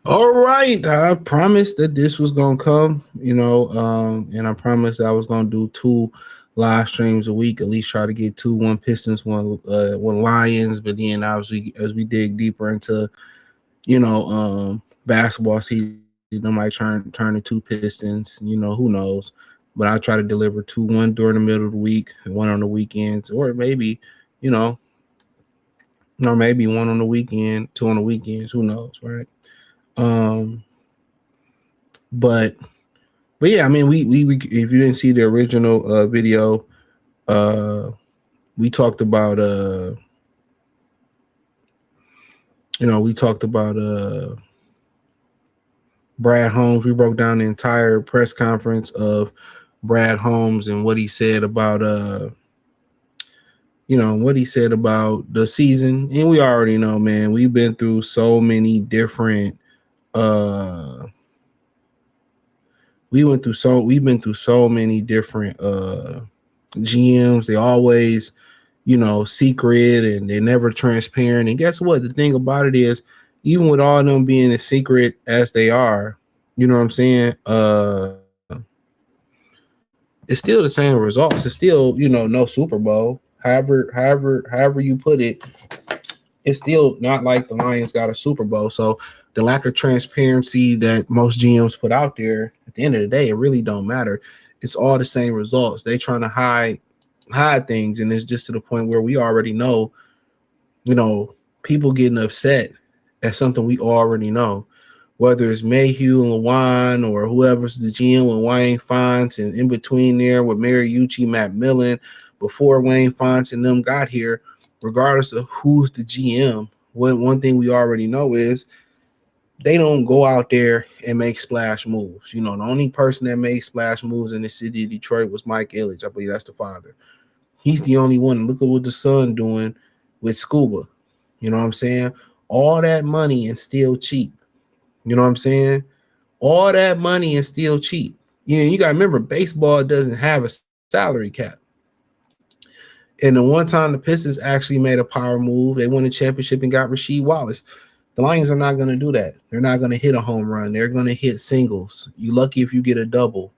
All right, I promised that this was gonna come, and I promised I was gonna do two live streams a week, at least try to get two, one Pistons, one Lions. But then obviously, as we dig deeper into basketball season, I might turn to two Pistons. Who knows? But I try to deliver two, one during the middle of the week and one on the weekends, or maybe, you know, or maybe one on the weekend, two on the weekends. Who knows, right? Um, but But yeah, I mean, we if you didn't see the original video, uh, we talked about we talked about Brad Holmes. We broke down the entire press conference of Brad Holmes and what he said about what he said about the season. And we already know, man, we've been through so many different uh we've been through so many different GMs. They always, secret, and they're never transparent. And guess what? The thing about it is, even with all of them being as secret as they are, you know what I'm saying? It's still the same results. It's still, no Super Bowl. However you put it, it's still not like the Lions got a Super Bowl. So the lack of transparency that most GMs put out there, at the end of the day, it really don't matter. It's all the same results. They trying to hide things, and it's just to the point where we already know, people getting upset at something we already know. Whether it's Mayhew and Lewan or whoever's the GM with Wayne Fonts, and in between there with Mariucci, Matt Millen, before Wayne Fonts and them got here, regardless of who's the GM, one thing we already know is they don't go out there and make splash moves. The only person that made splash moves in the city of Detroit was Mike Ilitch. I believe that's the father. He's the only one. Look at what the son doing with Scuba. You know what I'm saying? All that money and still cheap. You know what I'm saying? All that money and still cheap. You got to remember, baseball doesn't have a salary cap. And the one time the Pistons actually made a power move, they won the championship and got Rasheed Wallace. The Lions are not going to do that. They're not going to hit a home run. They're going to hit singles. You lucky if you get a double.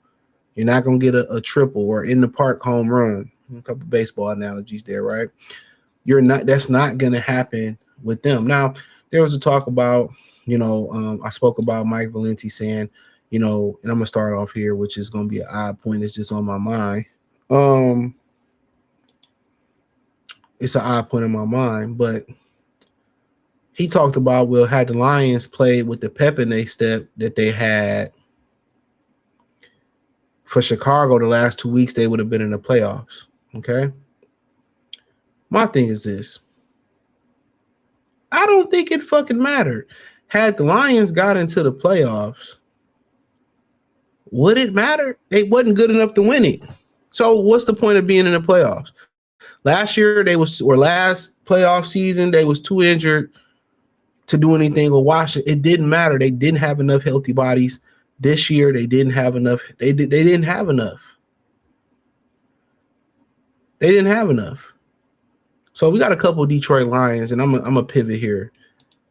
You're not going to get a triple or in the park home run. A couple baseball analogies there, right? You're not. That's not going to happen with them. Now, there was a talk about, I spoke about Mike Valenti saying, and I'm going to start off here, which is going to be an odd point that's just on my mind. It's an odd point in my mind, but he talked about, well, had the Lions played with the pep in their step that they had for Chicago the last 2 weeks, they would have been in the playoffs. Okay. My thing is this. I don't think it fucking mattered. Had the Lions got into the playoffs, would it matter? They wasn't good enough to win it. So what's the point of being in the playoffs? Last year last playoff season, they was too injured to do anything with Washington. It didn't matter. They didn't have enough healthy bodies. This year they didn't have enough. They didn't have enough. They didn't have enough. So we got a couple of Detroit Lions, and I'm a pivot here.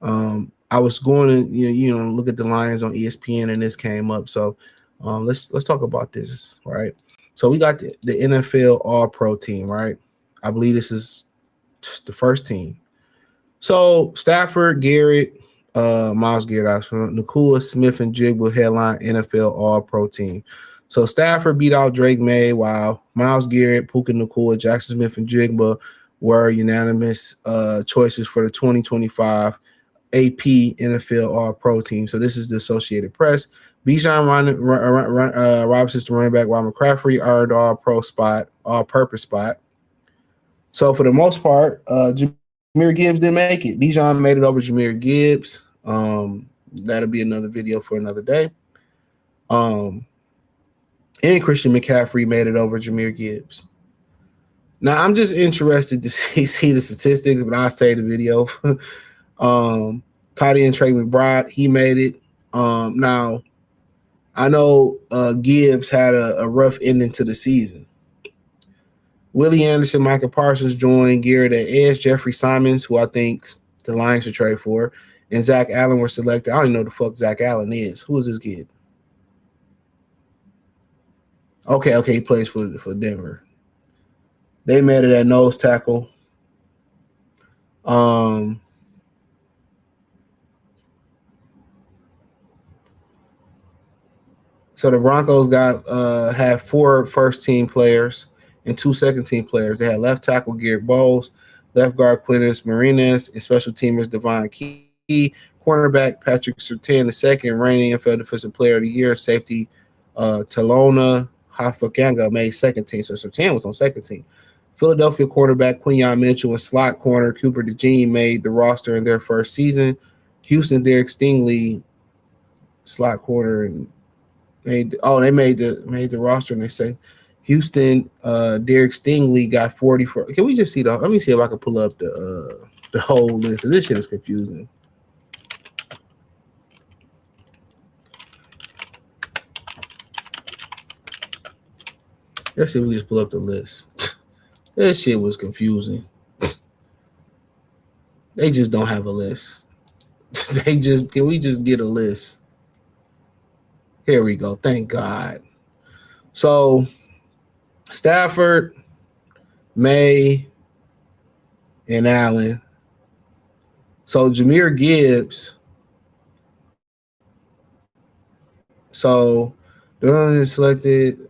I was going to look at the Lions on ESPN, and this came up. So let's talk about this, right? So we got the NFL All Pro team, right? I believe this is the first team. So Stafford, Garrett, Miles Garrett, Nakua, Smith, and Jigba headline NFL All Pro team. So Stafford beat out Drake May, while Miles Garrett, Puka Nakua, Jackson Smith, and Jigba were unanimous choices for the 2025 AP NFL All Pro team. So this is the Associated Press. Bijan Robinson's the running back, while McCaffrey earned all-purpose spot. So for the most part, Jahmyr Gibbs didn't make it. Bijan made it over Jahmyr Gibbs. That'll be another video for another day. And Christian McCaffrey made it over Jahmyr Gibbs. Now, I'm just interested to see the statistics, but I'll say the video. Tight end Trey McBride, he made it. Now, I know Gibbs had a rough ending to the season. Willie Anderson, Michael Parsons joined Garrett at edge. Jeffrey Simons, who I think the Lions should trade for, and Zach Allen were selected. I don't even know who the fuck Zach Allen is. Who is this kid? Okay, he plays for Denver. They made it at nose tackle. So the Broncos had 4 first team players and 2 second team players. They had left tackle Garrett Bowles, left guard Quintus Marinas, and special teamers Devon Key, cornerback Patrick Surtain, the second reigning NFL Defensive Player of the Year, safety Talona Hafakanga made second team. So Surtain was on second team. Philadelphia quarterback Quinyon Mitchell and slot corner Cooper DeJean made the roster in their first season. Houston Derek Stingley, slot corner, and they made the roster, and they say Houston Derek Stingley got 44. Can we just see let me see if I can pull up the whole list. This shit is confusing. Let's see if we just pull up the list. That shit was confusing. They just don't have a list. Can we just get a list? Here we go. Thank God. So Stafford, May, and Allen. So Jahmyr Gibbs. So they're selected.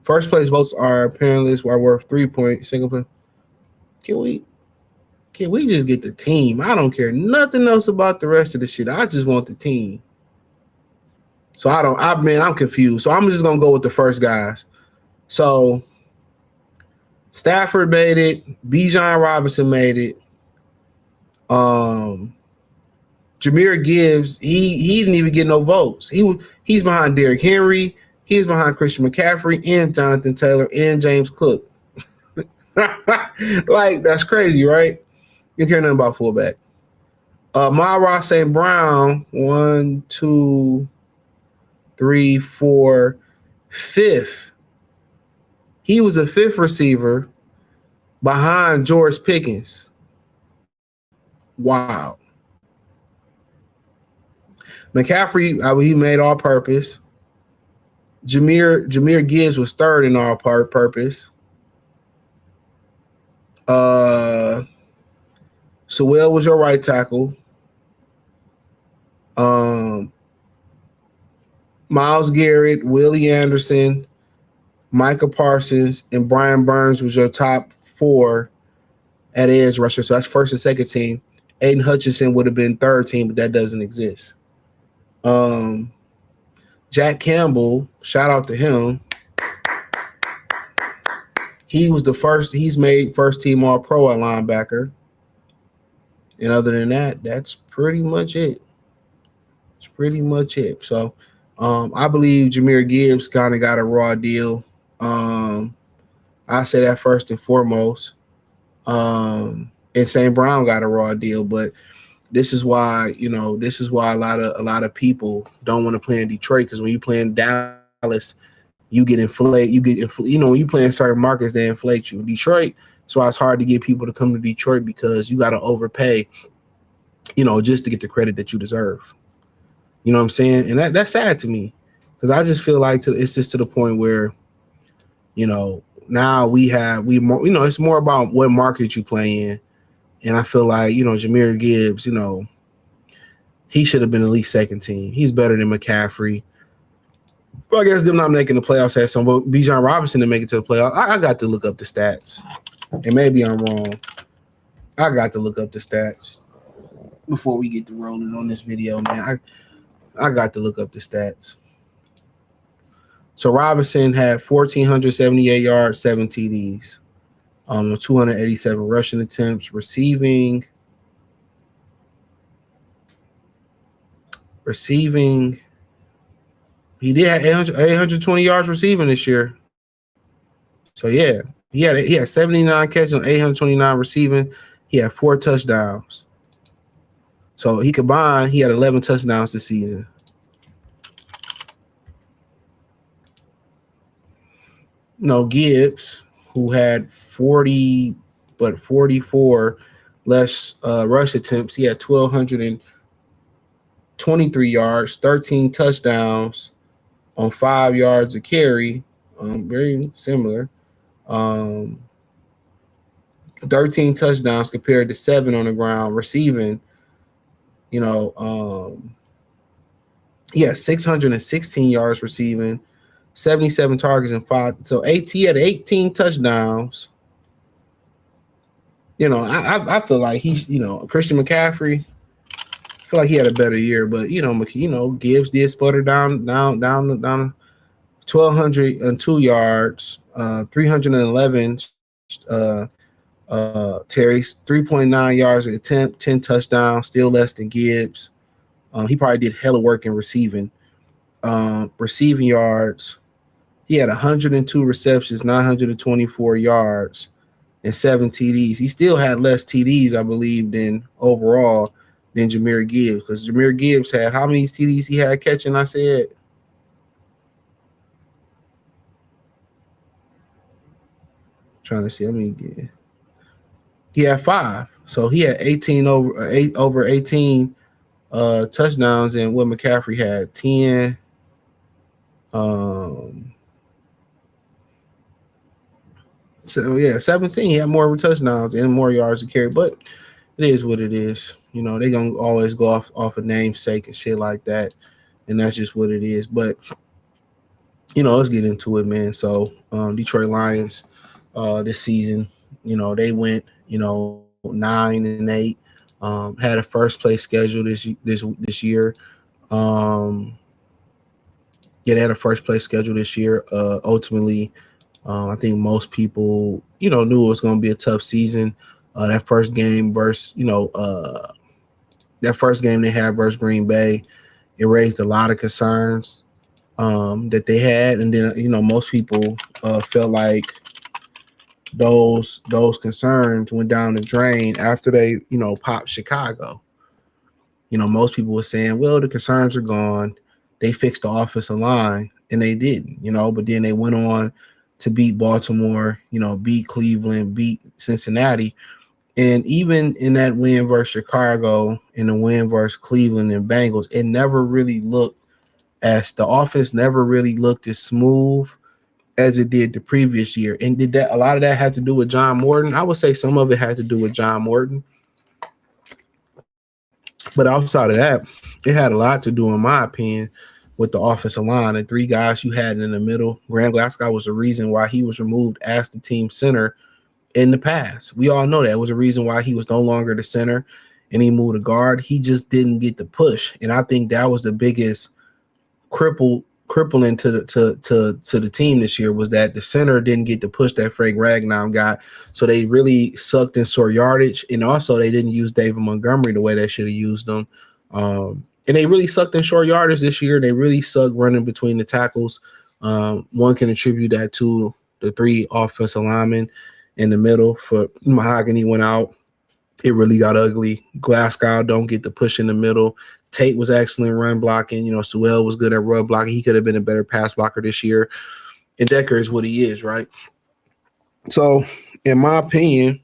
First place votes are panelists are worth 3 points. Single play. Can we just get the team? I don't care nothing else about the rest of the shit. I just want the team. So I'm confused. So I'm just gonna go with the first guys. So Stafford made it. Bijan Robinson made it. Jahmyr Gibbs, he didn't even get no votes. He's behind Derrick Henry. He's behind Christian McCaffrey and Jonathan Taylor and James Cook. Like, that's crazy, right? You care nothing about fullback. Myra St. Brown, 1, 2, 3, 4, 5th. He was a 5th receiver behind George Pickens. Wow. McCaffrey, he made all purpose. Jahmyr Gibbs was 3rd in all purpose. Sewell was your right tackle. Myles Garrett, Willie Anderson, Micah Parsons, and Brian Burns was your top 4 at edge rusher. So that's first and second team. Aiden Hutchinson would have been 3rd team, but that doesn't exist. Jack Campbell, shout out to him. He was the first. He's made first team All Pro at linebacker. And other than that, that's pretty much it. It's pretty much it. So I believe Jahmyr Gibbs kind of got a raw deal. I say that first and foremost. And St. Brown got a raw deal, but this is why a lot of people don't want to play in Detroit, because when you play in Dallas, you get inflated. When you play in certain markets, they inflate you. Detroit, so it's hard to get people to come to Detroit because you got to overpay, just to get the credit that you deserve. You know what I'm saying? And that's sad to me, because I just feel like it's just to the point where, now it's more about what market you play in. And I feel like, Jahmyr Gibbs, he should have been at least second team. He's better than McCaffrey. Well, I guess them not making the playoffs had some, but Bijan Robinson to make it to the playoffs. I got to look up the stats. And maybe I'm wrong. I got to look up the stats before we get to rolling on this video, man. I got to look up the stats. So Robinson had 1,478 yards, 7 TDs, 287 rushing attempts, receiving. He did have 820 yards receiving this year. So yeah, he had 79 catches on 829 receiving. He had 4 touchdowns. So he had 11 touchdowns this season. Gibbs, who had 44, less rush attempts. He had 1,223 yards, 13 touchdowns on 5 yards a carry. Very similar. Um, 13 touchdowns compared to 7 on the ground. Receiving, you know, yeah, 616 yards receiving, 77 targets and five. So he had 18 touchdowns. I feel like he's, Christian McCaffrey. I feel like he had a better year, but Gibbs did sputter down 1,202 yards, 311 Terry's 3.9 yards an attempt, 10 touchdowns, still less than Gibbs. He probably did hella work in receiving. Receiving yards, he had 102 receptions, 924 yards, and 7 TDs. He still had less TDs, I believe, than overall than Jahmyr Gibbs, because Jahmyr Gibbs had how many TDs he had catching? I said. Trying to see how many. He had 5, so he had 18 touchdowns, and Will McCaffrey had 10. So yeah, 17. He had more touchdowns and more yards to carry, but it is what it is. They gonna always go off of namesake and shit like that, and that's just what it is. But let's get into it, man. So Detroit Lions, this season, they went 9-8. Had a first place schedule this year. They had a first place schedule this year. Ultimately, I think most people, knew it was going to be a tough season. That first game versus, that first game they had versus Green Bay, it raised a lot of concerns that they had, and then most people felt like those concerns went down the drain after they popped Chicago. Most people were saying, well, the concerns are gone. They fixed the offensive line, and they didn't. But then they went on to beat Baltimore, beat Cleveland, beat Cincinnati. And even in that win versus Chicago and the win versus Cleveland and Bengals, it never really looked the offense never really looked as smooth as it did the previous year. And did that a lot of that had to do with John Morton? I would say some of it had to do with John Morton. But outside of that, it had a lot to do, in my opinion, with the offensive line. The 3 guys you had in the middle. Graham Glasgow was the reason why he was removed as the team center in the past. We all know that. It was a reason why he was no longer the center and he moved to guard. He just didn't get the push. And I think that was the biggest crippling to the team this year, was that the center didn't get the push that Frank Ragnow got. So they really sucked in short yardage, and also they didn't use David Montgomery the way they should have used them. And they really sucked in short yardage this year. They really sucked running between the tackles. One can attribute that to the 3 offensive linemen in the middle. For Mahogany went out. It really got ugly. Glasgow don't get the push in the middle. Tate was excellent run blocking. Sewell was good at run blocking. He could have been a better pass blocker this year. And Decker is what he is, right? So, in my opinion,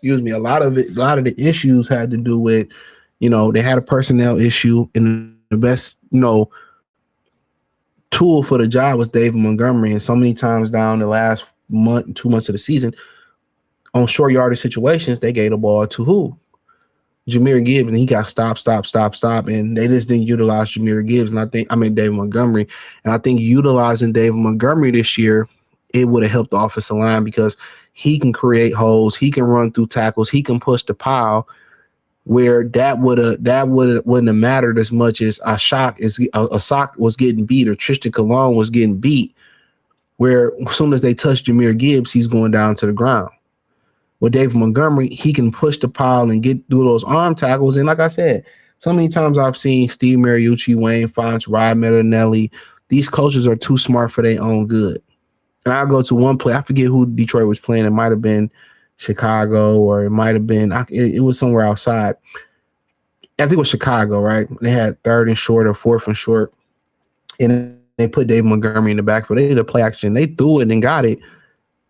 a lot of the issues had to do with, they had a personnel issue, and the best, tool for the job was David Montgomery. And so many times down the last 2 months of the season, on short yardage situations, they gave the ball to who? Jahmyr Gibbs, and he got stop, and they just didn't utilize Jahmyr Gibbs. And David Montgomery. And I think utilizing David Montgomery this year, it would have helped the offensive line, because he can create holes, he can run through tackles, he can push the pile, where that wouldn't have mattered as much as a sock was getting beat, or Tristan Colon was getting beat, where as soon as they touch Jahmyr Gibbs, he's going down to the ground. With David Montgomery, he can push the pile and get through those arm tackles. And like I said, so many times I've seen Steve Mariucci, Wayne Fonts, Rod Mettinelli. These coaches are too smart for their own good. And I'll go to one play. I forget who Detroit was playing. It might have been Chicago, or it might have been it was somewhere outside. I think it was Chicago, right? They had 3rd and short or 4th and short. And they put David Montgomery in the backfield. They did a play action. They threw it and got it.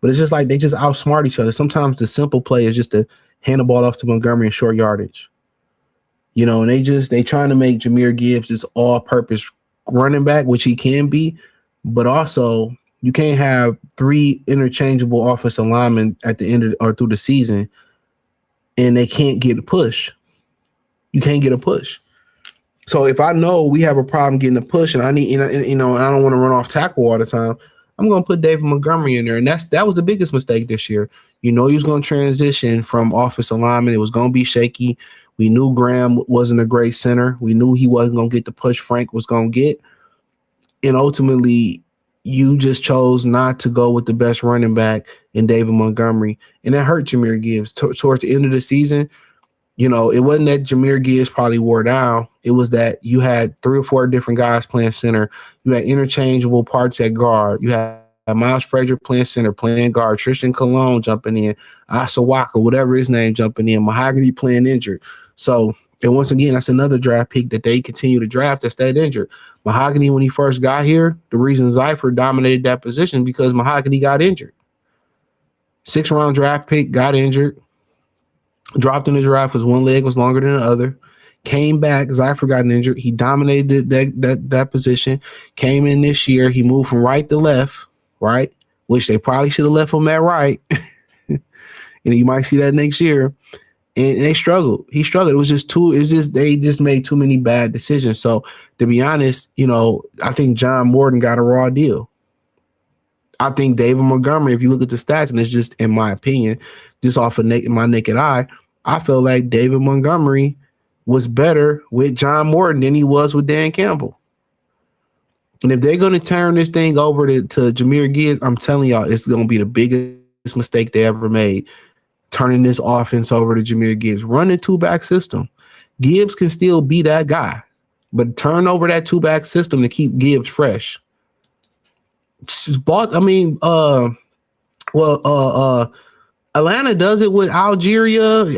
But it's just like they just outsmart each other. Sometimes the simple play is just to hand the ball off to Montgomery in short yardage. And they trying to make Jahmyr Gibbs this all-purpose running back, which he can be, but also you can't have three interchangeable offensive linemen at the end of or through the season, and they can't get a push. You can't get a push. So if I know we have a problem getting a push, and I need, and I don't want to run off tackle all the time, I'm going to put David Montgomery in there, and that was the biggest mistake this year. He was going to transition from offensive lineman. It was going to be shaky. We knew Graham wasn't a great center. We knew he wasn't going to get the push Frank was going to get. And ultimately, you just chose not to go with the best running back in David Montgomery. And that hurt Jahmyr Gibbs. Towards the end of the season, it wasn't that Jahmyr Gibbs probably wore down. It was that you had 3 or 4 different guys playing center. You had interchangeable parts at guard. You had Miles Frazier playing center, playing guard. Tristan Colon jumping in. Asawaka, whatever his name, jumping in. Mahogany playing injured. So, and once again, that's another draft pick that they continue to draft that stayed injured. Mahogany, when he first got here, the reason Zyfer dominated that position because Mahogany got injured. 6th-round draft pick, got injured. Dropped in the draft because one leg was longer than the other. Came back, Zyfer got injured. He dominated that position. Came in this year. He moved from right to left, right? Which they probably should have left him at right. And you might see that next year. And they struggled. He struggled. They just made too many bad decisions. So to be honest, I think John Morton got a raw deal. I think David Montgomery, if you look at the stats, and it's just in my opinion, just off of my naked eye, I feel like David Montgomery was better with John Morton than he was with Dan Campbell. And if they're going to turn this thing over to Jahmyr Gibbs, I'm telling y'all, it's going to be the biggest mistake they ever made. Turning this offense over to Jahmyr Gibbs. Run the 2-back system. Gibbs can still be that guy, but turn over that 2-back system to keep Gibbs fresh. Atlanta does it with Algeria and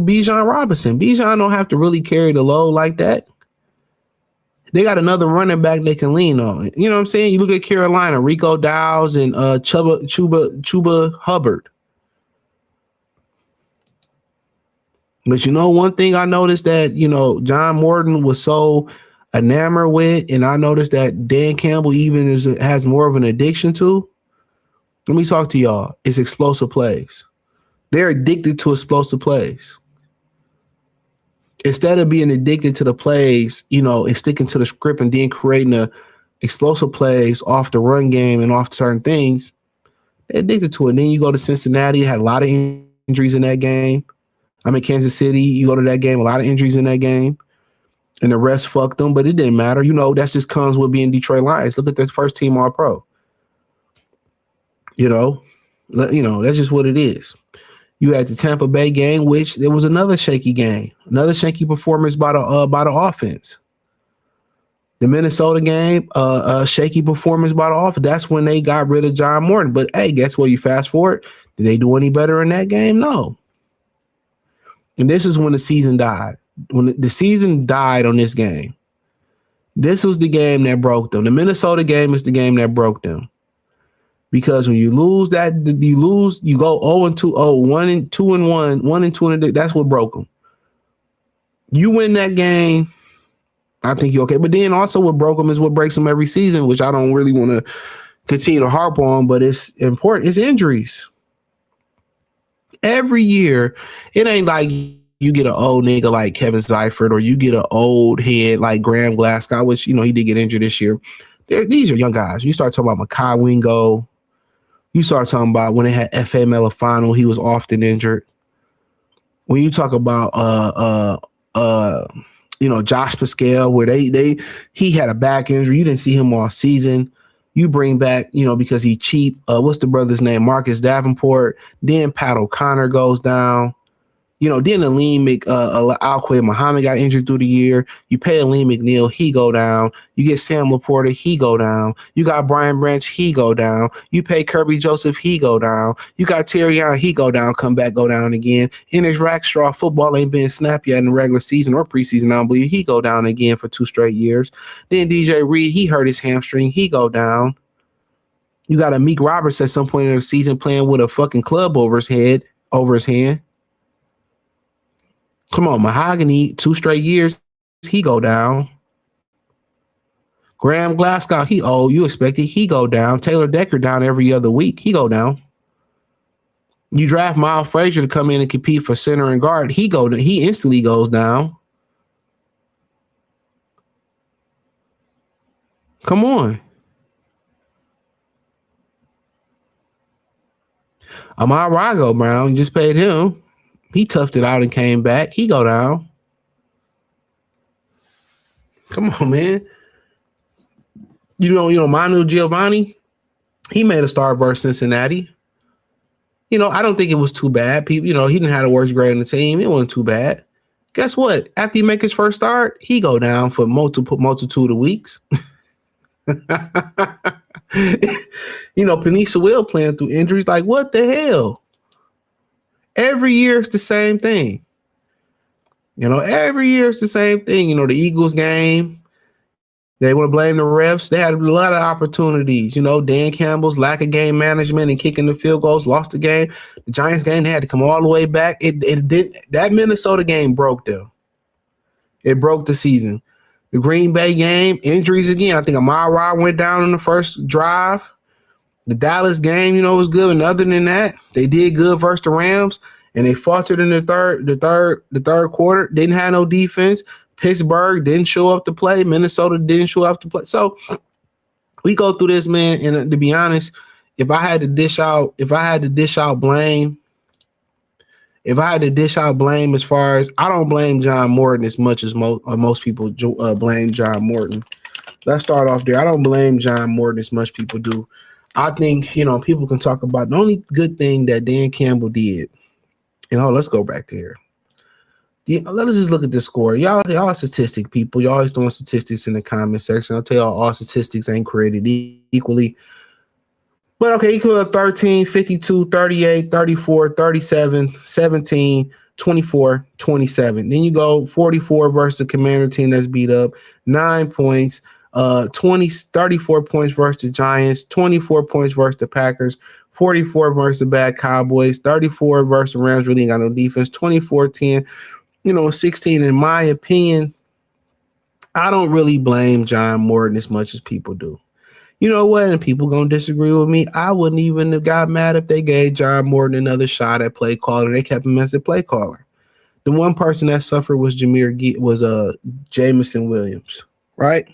Bijan Robinson. Bijan don't have to really carry the load like that. They got another running back they can lean on. You know what I'm saying? You look at Carolina, Rico Dowds and Chuba Hubbard. But one thing I noticed that, John Morton was so enamored with, and I noticed that Dan Campbell even has more of an addiction to. Let me talk to y'all. It's explosive plays. They're addicted to explosive plays. Instead of being addicted to the plays, and sticking to the script and then creating the explosive plays off the run game and off certain things, they're addicted to it. And then you go to Cincinnati, had a lot of injuries in that game. Kansas City, you go to that game, a lot of injuries in that game, and the refs fucked them, but it didn't matter. That just comes with being Detroit Lions. Look at their first team All-Pro. That's just what it is. You had the Tampa Bay game, which there was another shaky game, another shaky performance by the offense. The Minnesota game, a shaky performance by the offense. That's when they got rid of John Morton. But hey, guess what? You fast forward, did they do any better in that game? No. And this is when the season died. When the season died on this game. This was the game that broke them. The Minnesota game is the game that broke them. Because when you lose, you go 0-2, 1-2, 1-2. That's what broke them. You win that game, I think you're okay. But then also what broke them is what breaks them every season, which I don't really want to continue to harp on, but it's important. It's injuries. Every year, it ain't like you get an old nigga like Kevin Seifert or you get an old head like Graham Glasgow, which, he did get injured this year. These are young guys. You start talking about Makai Wingo. You start talking about when they had F.A. Melifano, he was often injured. When you talk about Josh Pascal, where he had a back injury, you didn't see him all season. You bring back, because he's cheap. What's the brother's name? Marcus Davenport. Then Pat O'Connor goes down. Then Aleem Alquay Muhammad got injured through the year. You pay Aleem McNeil, he go down. You get Sam Laporta, he go down. You got Brian Branch, he go down. You pay Kirby Joseph, he go down. You got Terry Allen, he go down, come back, go down again. In his rack straw, football ain't been snapped yet in the regular season or preseason, I don't believe. He go down again for 2 straight years. Then DJ Reed, he hurt his hamstring, he go down. You got a Meek Roberts at some point in the season playing with a fucking club over his hand. Come on, Mahogany, 2 straight years, he go down. Graham Glasgow, you expected he go down. Taylor Decker down every other week. He go down. You draft Miles Frazier to come in and compete for center and guard. He instantly goes down. Come on. Amar Rago Brown, you just paid him. He toughed it out and came back. He go down. Come on, man. Manu Giovanni, he made a start versus Cincinnati. I don't think it was too bad. People, he didn't have the worst grade on the team. It wasn't too bad. Guess what? After he make his first start, he go down for multitude of weeks. Panisa Will playing through injuries. Like, what the hell? Every year it's the same thing. Every year it's the same thing. The Eagles game, they want to blame the refs. They had a lot of opportunities. Dan Campbell's lack of game management and kicking the field goals lost the game. The Giants game, they had to come all the way back. It did. That Minnesota game broke them. It broke the season. The Green Bay game, injuries again. I think Amara went down in the first drive. The Dallas game, was good. And other than that, they did good versus the Rams, and they faltered in the third quarter. Didn't have no defense. Pittsburgh didn't show up to play. Minnesota didn't show up to play. So we go through this, man. And to be honest, if I had to dish out blame, as far as, I don't blame John Morton as much as most people blame John Morton. Let's start off there. I don't blame John Morton as much people do. I think, people can talk about the only good thing that Dan Campbell did. Let's go back to here. Let's just look at this score. Y'all statistic people. Y'all always doing statistics in the comment section. I'll tell y'all all statistics ain't created equally. But okay, he could have 13, 52, 38, 34, 37, 17, 24, 27. Then you go 44 versus the Commander team that's beat up, 9 points, 34 points versus the Giants, 24 points versus the Packers, 44 versus the bad Cowboys, 34 versus the Rams, really ain't got no defense, 24-10, 16. In my opinion, I don't really blame John Morton as much as people do. You know what? And people going to disagree with me. I wouldn't even have got mad if they gave John Morton another shot at play caller. They kept him as a play caller. The one person that suffered was Jamison Williams, right?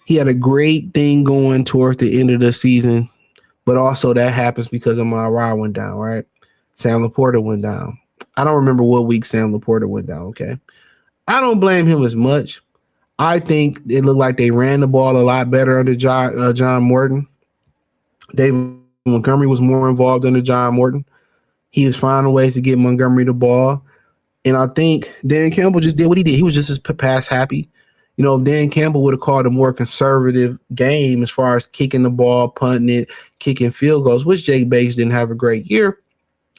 He had a great thing going towards the end of the season, but also that happens because Amara went down, right? Sam Laporta went down. I don't remember what week Sam Laporta went down, okay? I don't blame him as much. I think it looked like they ran the ball a lot better under John Morton. David Montgomery was more involved under John Morton. He was finding ways to get Montgomery the ball. And I think Dan Campbell just did what he did. He was just as pass happy. If Dan Campbell would have called a more conservative game as far as kicking the ball, punting it, kicking field goals, which Jake Bates didn't have a great year,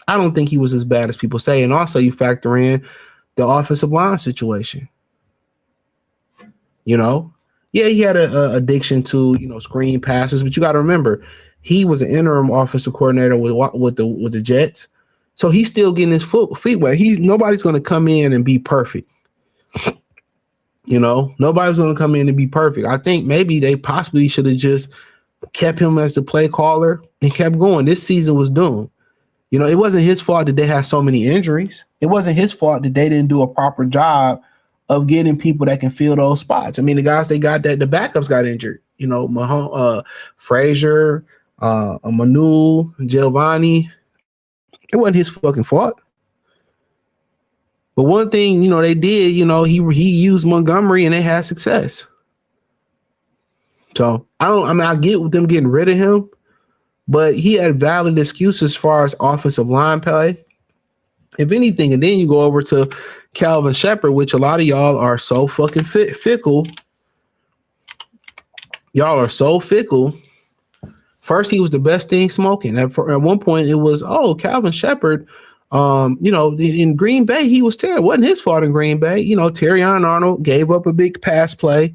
I don't think he was as bad as people say. And also you factor in the offensive line situation. He had a addiction to, screen passes, but you got to remember, he was an interim offensive coordinator with the Jets. So he's still getting his feet wet. Nobody's going to come in and be perfect. Nobody's going to come in and be perfect. I think maybe they possibly should have just kept him as the play caller and kept going. This season was doomed. It wasn't his fault that they had so many injuries. It wasn't his fault that they didn't do a proper job of getting people that can fill those spots. I mean, the guys they got, the backups got injured. Frazier, Manu, Giovanni. It wasn't his fucking fault. But one thing, they did, he used Montgomery and they had success. So I get with them getting rid of him, but he had valid excuses as far as offensive line play. If anything, and then you go over to Calvin Shepard, which a lot of y'all are so fucking fickle. Y'all are so fickle. First, he was the best thing smoking. At one point, it was, Calvin Shepard, in Green Bay, he was terrible. It wasn't his fault in Green Bay. Terrion Arnold gave up a big pass play,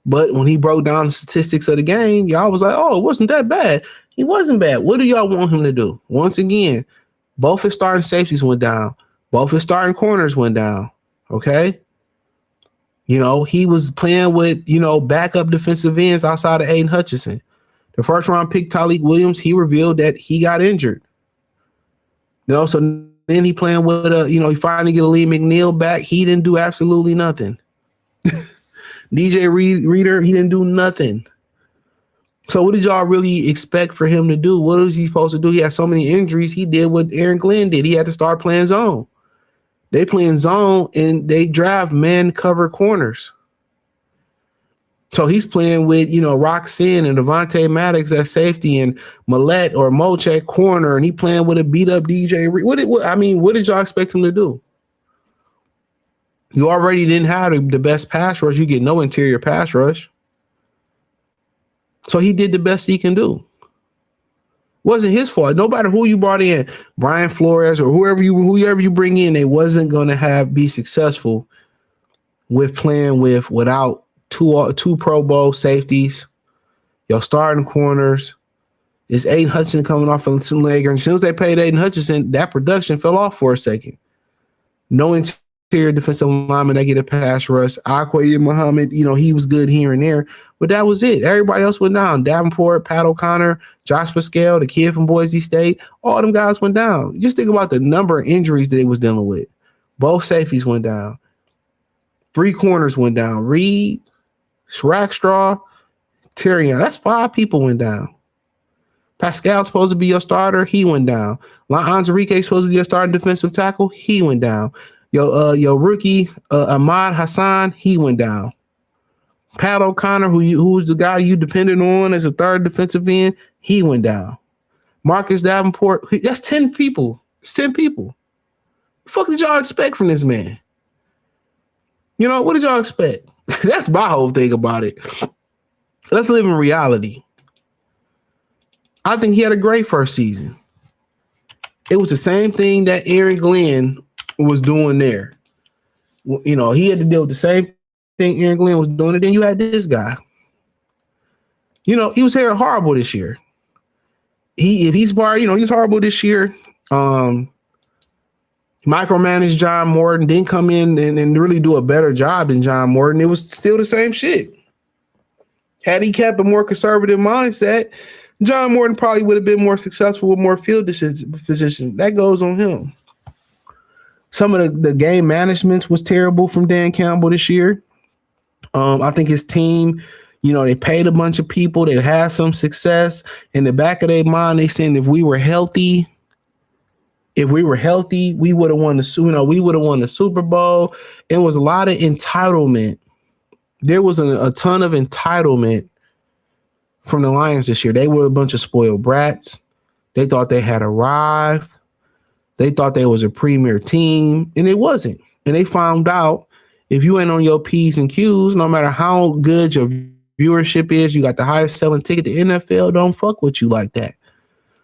but when he broke down the statistics of the game, y'all was like, it wasn't that bad. He wasn't bad. What do y'all want him to do? Once again, both his starting safeties went down. Both his starting corners went down. Okay. He was playing with, backup defensive ends outside of Aiden Hutchinson. The first round pick, Tyleek Williams, he revealed that he got injured. So then he playing with he finally get a Lee McNeil back. He didn't do absolutely nothing. DJ Reader, he didn't do nothing. So what did y'all really expect for him to do? What was he supposed to do? He had so many injuries. He did what Aaron Glenn did. He had to start playing zone. They playing zone and they draft man cover corners. So he's playing with, Roxanne and Devontae Maddox at safety and Millette or Moch at corner, and he playing with a beat up DJ. What did y'all expect him to do? You already didn't have the best pass rush. You get no interior pass rush. So he did the best he can do. Wasn't his fault. No matter who you brought in, Brian Flores or whoever you bring in, they wasn't going to be successful with playing without two Pro Bowl safeties, your starting corners. It's Aiden Hutchinson coming off of some leg. And as soon as they paid Aiden Hutchinson, that production fell off for a second. No interior defensive lineman that get a pass rush. Aquay Muhammad, he was good here and there, but that was it. Everybody else went down. Davenport, Pat O'Connor, Josh Pascal, the kid from Boise State, all them guys went down. Just think about the number of injuries that they was dealing with. Both safeties went down. 3 corners went down. Reed, Rackstraw, Tyrion. That's 5 people went down. Pascal's supposed to be your starter. He went down. Enrique's supposed to be your starting defensive tackle. He went down. Your rookie, Ahmad Hassan, he went down. Pat O'Connor, who's the guy you depended on as a third defensive end, he went down. Marcus Davenport, that's 10 people. It's 10 people. What the fuck did y'all expect from this man? What did y'all expect? That's my whole thing about it. Let's live in reality. I think he had a great first season. It was the same thing that Aaron Glenn was doing there. He had to deal with the same thing Aaron Glenn was doing, and then you had this guy. He was here horrible this year. He's horrible this year. Micromanaged John Morton, didn't come in and really do a better job than John Morton. It was still the same shit. Had he kept a more conservative mindset, John Morton probably would have been more successful with more field positions. That goes on him. Some of the game management was terrible from Dan Campbell this year. I think his team, they paid a bunch of people. They had some success. In the back of their mind, they saying if we were healthy, we would have won the Super Bowl. It was a lot of entitlement. There was a ton of entitlement from the Lions this year. They were a bunch of spoiled brats. They thought they had arrived. They thought they was a premier team, and it wasn't. And they found out if you ain't on your P's and Q's, no matter how good your viewership is, you got the highest selling ticket, the NFL don't fuck with you like that.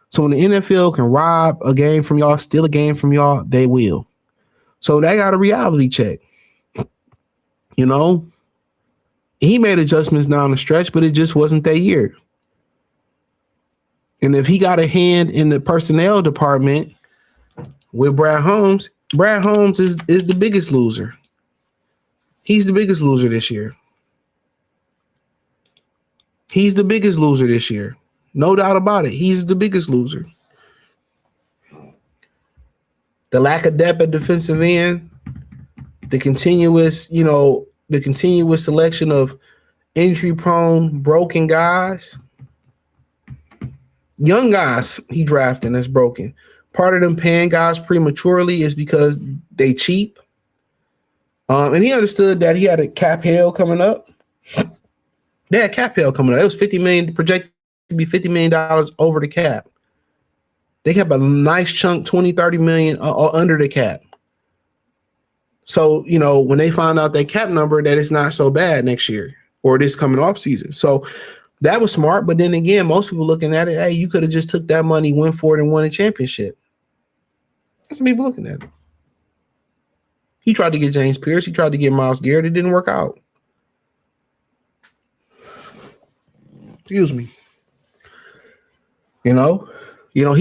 So when the NFL can rob a game from y'all, steal a game from y'all, they will. So they got a reality check. He made adjustments down the stretch, but it just wasn't that year. And if he got a hand in the personnel department with Brad Holmes is the biggest loser. He's the biggest loser this year. He's the biggest loser this year. No doubt about it. He's the biggest loser. The lack of depth at defensive end, the continuous selection of injury-prone, broken guys. Young guys he drafting that's broken. Part of them paying guys prematurely is because they cheap. And he understood that he had a cap hell coming up. They had cap hell coming up. It was $50 million, projected to be $50 million over the cap. They kept a nice chunk, 20, 30 million under the cap. So, when they find out that cap number, that it's not so bad next year or this coming off season. So that was smart. But then again, most people looking at it, hey, you could have just took that money, went for it, and won a championship. That's what people looking at it. He tried to get James Pierce. He tried to get Myles Garrett. It didn't work out. Excuse me. He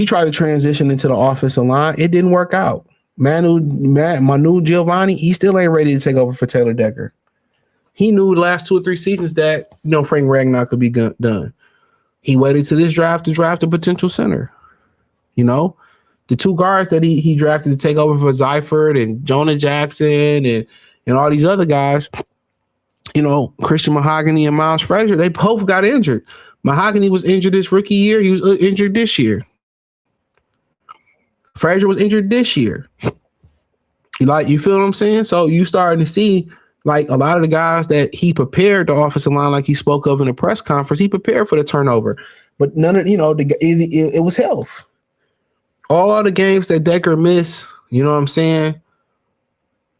tried to transition into the offensive line. It didn't work out. Manu Giovanni, he still ain't ready to take over for Taylor Decker. He knew the last 2 or 3 seasons that Frank Ragnar could be done. He waited to this draft to draft a potential center. The 2 guards that he drafted to take over for Seifert and Jonah Jackson and all these other guys, Christian Mahogany and Miles Frazier, they both got injured. Mahogany was injured this rookie year. He was injured this year. Frazier was injured this year. You feel what I'm saying? So you starting to see a lot of the guys that he prepared the offensive line, like he spoke of in the press conference, he prepared for the turnover. But none of, it was health. All the games that Decker missed, you know what I'm saying?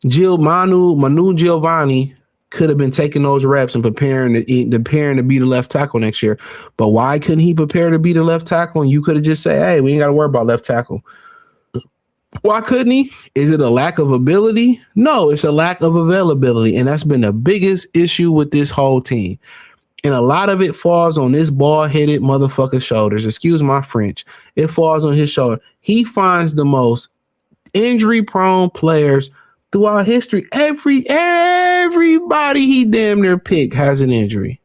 Manu Giovanni could have been taking those reps and preparing to be the left tackle next year. But why couldn't he prepare to be the left tackle? And you could have just said, hey, we ain't got to worry about left tackle. Why couldn't he? Is it a lack of ability? No, it's a lack of availability. And that's been the biggest issue with this whole team. And a lot of it falls on this bald-headed motherfucker's shoulders. Excuse my French. It falls on his shoulder. He finds the most injury-prone players throughout history. Everybody he damn near picked has an injury.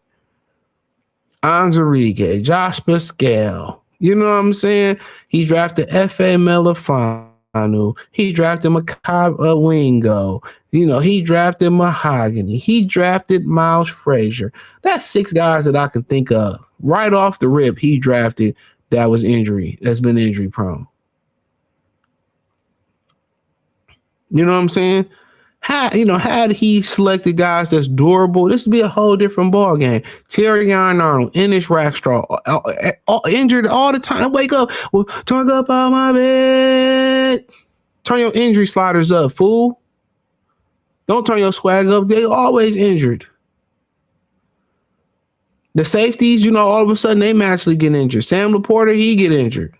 Anzarige, Josh Pascal. You know what I'm saying? He drafted F.A. Melifano. He drafted Makai Wingo. He drafted Mahogany. He drafted Miles Frazier. That's 6 guys that I can think of right off the rip. He drafted that's been injury prone. You know what I'm saying? Had he selected guys that's durable, this would be a whole different ball game. Terry Arnold, Ennis Rackstraw, injured all the time. Wake up, talk up on my bed. Turn your injury sliders up, fool. Don't turn your swag up. They always injured. The safeties, all of a sudden they magically get injured. Sam Laporta, he get injured.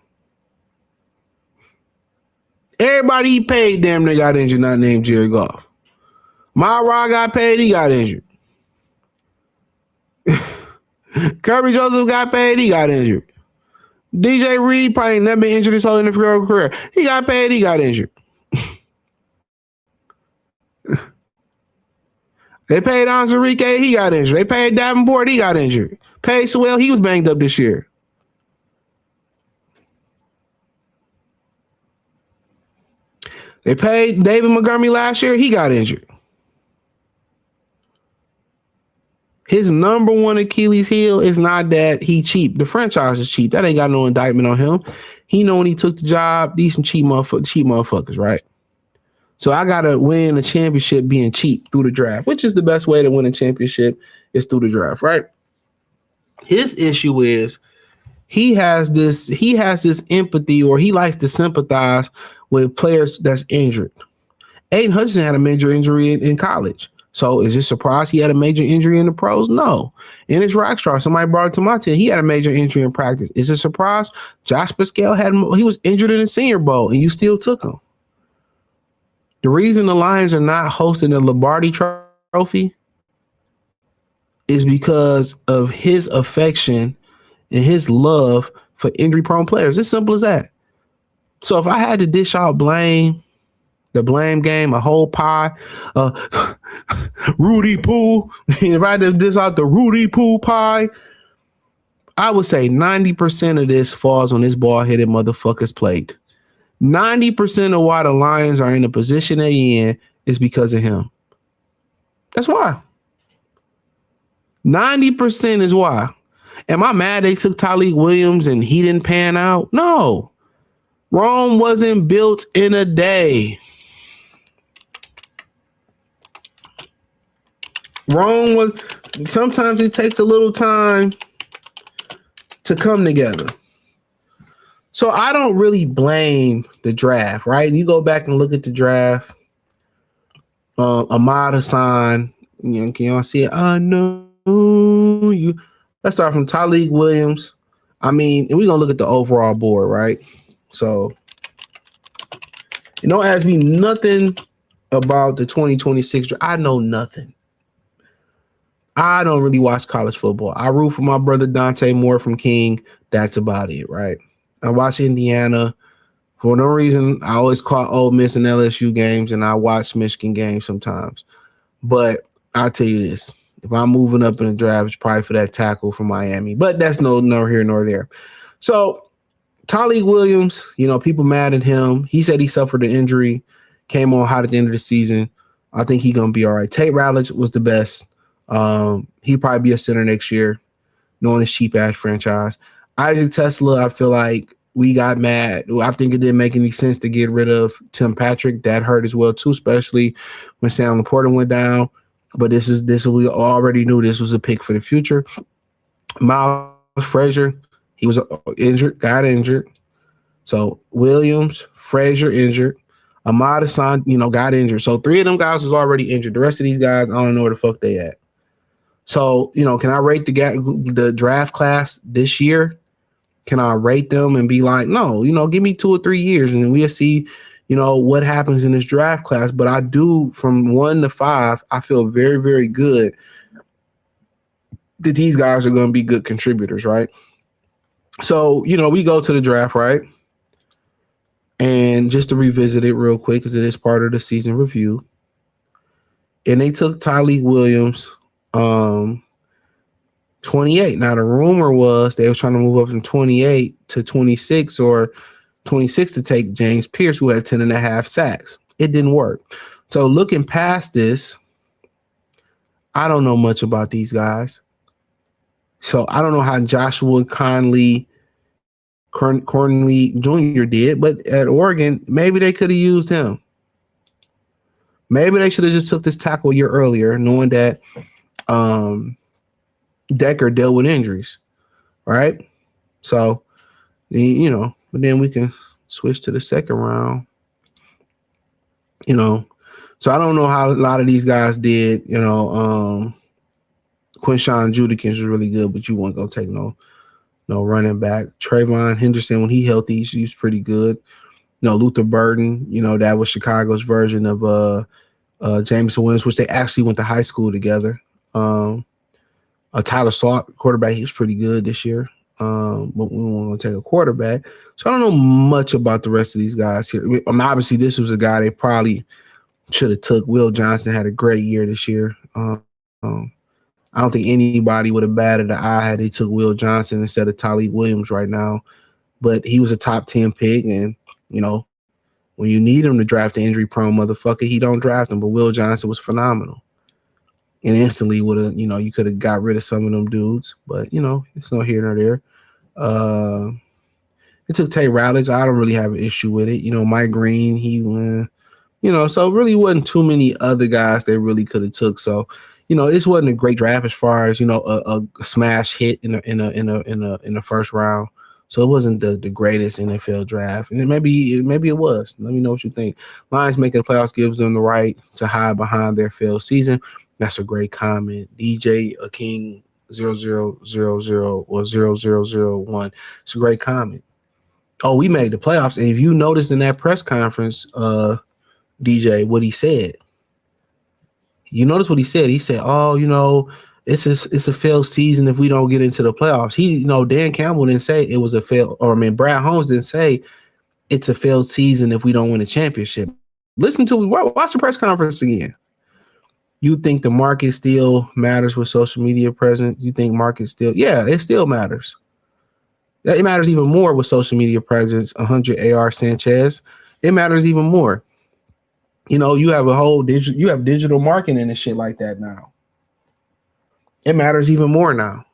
Everybody he paid damn near got injured, not named Jared Goff. Myra got paid, he got injured. Kirby Joseph got paid, he got injured. DJ Reed probably never been injured his whole NFL career. He got paid, he got injured. They paid Anzarike, he got injured. They paid Davenport, he got injured. Paid Sewell, he was banged up this year. They paid David Montgomery last year, he got injured. His number one Achilles heel is not that he cheap. The franchise is cheap. That ain't got no indictment on him. He know when he took the job, these some cheap motherfuckers, right? So I got to win a championship being cheap through the draft, which is the best way to win a championship is through the draft, right? His issue is he has this empathy, or he likes to sympathize with players that's injured. Aiden Hutchinson had a major injury in college. So is it a surprise he had a major injury in the pros? No. In his Rockstar, somebody brought it to my team. He had a major injury in practice. Is it a surprise? Josh Pascal he was injured in the Senior Bowl, and you still took him. The reason the Lions are not hosting the Lombardi Trophy is because of his affection and his love for injury-prone players. It's simple as that. So if I had to dish out the blame game, a whole pie, Rudy Poo, if I had to dish out the Rudy Poo pie, I would say 90% of this falls on this bald-headed motherfucker's plate. 90% of why the Lions are in the position they're in is because of him. That's why. 90% is why. Am I mad they took Tyleik Williams and he didn't pan out? No. Rome wasn't built in a day. Sometimes it takes a little time to come together. So I don't really blame the draft, right? You go back and look at the draft. Ahmad Hassan, can y'all see it? I know you. Let's start from Tyleik Williams. And we're going to look at the overall board, right? So, don't ask me nothing about the 2026 draft. I know nothing. I don't really watch college football. I root for my brother Dante Moore from King. That's about it, right? I watch Indiana. For no reason, I always call Ole Miss and LSU games, and I watch Michigan games sometimes. But I'll tell you this: if I'm moving up in the draft, it's probably for that tackle from Miami. But that's no here nor there. So Tyleek Williams, people mad at him. He said he suffered an injury, came on hot at the end of the season. I think he's gonna be all right. Tate Ratledge was the best. He'd probably be a center next year, knowing his cheap ass franchise. Isaac Tesla, I feel like we got mad. I think it didn't make any sense to get rid of Tim Patrick. That hurt as well too, especially when Sam Laporta went down. But this we already knew this was a pick for the future. Miles Frazier, he was injured, got injured. So Williams, Frazier injured. Ahmad Hassan, got injured. So 3 of them guys was already injured. The rest of these guys, I don't know where the fuck they at. So, can I rate the draft class this year? Can I rate them and be like, no, give me 2 or 3 years and we'll see, what happens in this draft class. But I do, from 1 to 5, I feel very, very good that these guys are going to be good contributors, right? So, we go to the draft, right? And just to revisit it real quick, because it is part of the season review. And they took Tyleek Williams, 28. Now, the rumor was they were trying to move up from 28 to 26 or 26 to take James Pierce, who had 10 and a half sacks. It didn't work. So looking past this, I don't know much about these guys. So I don't know how Joshua Conley Jr. did, but at Oregon, maybe they could have used him. Maybe they should have just took this tackle a year earlier, knowing that Decker dealt with injuries, right? So, but then we can switch to the second round. So I don't know how a lot of these guys did. Quinshawn Judikins was really good, but you weren't gonna take no running back. Trayvon Henderson, when he healthy, he's pretty good. Luther Burden, that was Chicago's version of Jameson Williams, which they actually went to high school together. Tyler Salt, quarterback, he was pretty good this year. But we weren't going to take a quarterback. So I don't know much about the rest of these guys here. Obviously, this was a guy they probably should have took. Will Johnson had a great year this year. I don't think anybody would have batted an eye had they took Will Johnson instead of Tyleek Williams right now. But he was a top 10 pick, and, when you need him to draft an injury-prone motherfucker, he don't draft him. But Will Johnson was phenomenal. And instantly would have, you could have got rid of some of them dudes. But, it's no here nor there. It took Tate Ratledge. I don't really have an issue with it. Mike Green, he went, so really wasn't too many other guys they really could have took. So, this wasn't a great draft as far as, a smash hit in the first round. So it wasn't the greatest NFL draft. And maybe it was. Let me know what you think. Lions making the playoffs gives them the right to hide behind their failed season. That's a great comment. DJ King 0000 or 0001. It's a great comment. Oh, we made the playoffs. And if you noticed in that press conference, DJ, what he said. You notice what he said? He said, "Oh, it's a failed season if we don't get into the playoffs." Dan Campbell didn't say it was a fail, Brad Holmes didn't say it's a failed season if we don't win a championship. Watch the press conference again. You think the market still matters with social media present? You think market still? Yeah, it still matters. It matters even more with social media presence. 100 AR Sanchez. It matters even more. You have you have digital marketing and shit like that now. It matters even more now.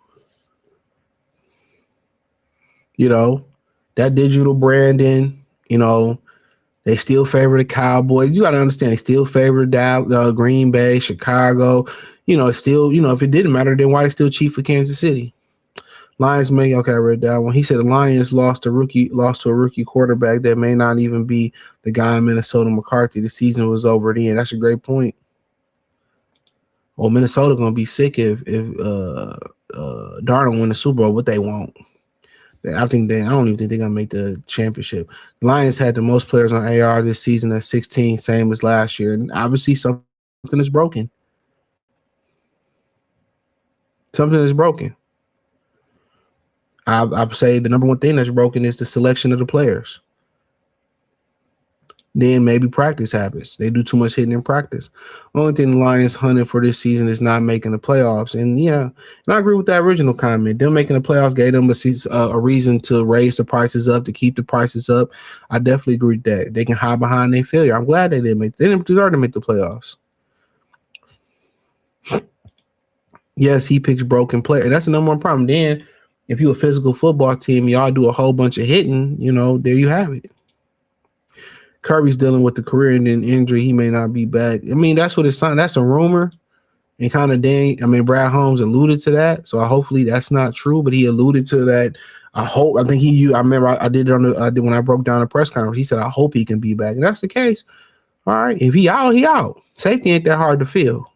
That digital branding, they still favor the Cowboys. You got to understand, they still favor Green Bay, Chicago. It's still, if it didn't matter, then why it's still cheap for Kansas City? Lions I read that one. He said the Lions lost to a rookie quarterback that may not even be the guy in Minnesota, McCarthy. The season was over then. That's a great point. Well, Minnesota gonna be sick if Darnold win the Super Bowl. What they want? I don't even think they're gonna make the championship. The Lions had the most players on AR this season at 16, same as last year. And obviously something is broken. Something is broken. I would say the number one thing that's broken is the selection of the players. Then maybe practice habits. They do too much hitting in practice. Only thing the Lions hunting for this season is not making the playoffs. And yeah, and I agree with that original comment. Them making the playoffs gave them a reason to raise the prices up, to keep the prices up. I definitely agree with that. They can hide behind their failure. I'm glad they didn't deserve to make the playoffs. Yes, he picks broken player. That's the number one problem. Then if you're a physical football team, y'all do a whole bunch of hitting, there you have it. Kirby's dealing with the career-ending injury. He may not be back. I mean, that's what it's signed. That's a rumor. And kind of Brad Holmes alluded to that. So hopefully that's not true, but he alluded to that. I remember I did it when I broke down the press conference. He said, I hope he can be back. And that's the case. All right. If he out, he out. Safety ain't that hard to fill.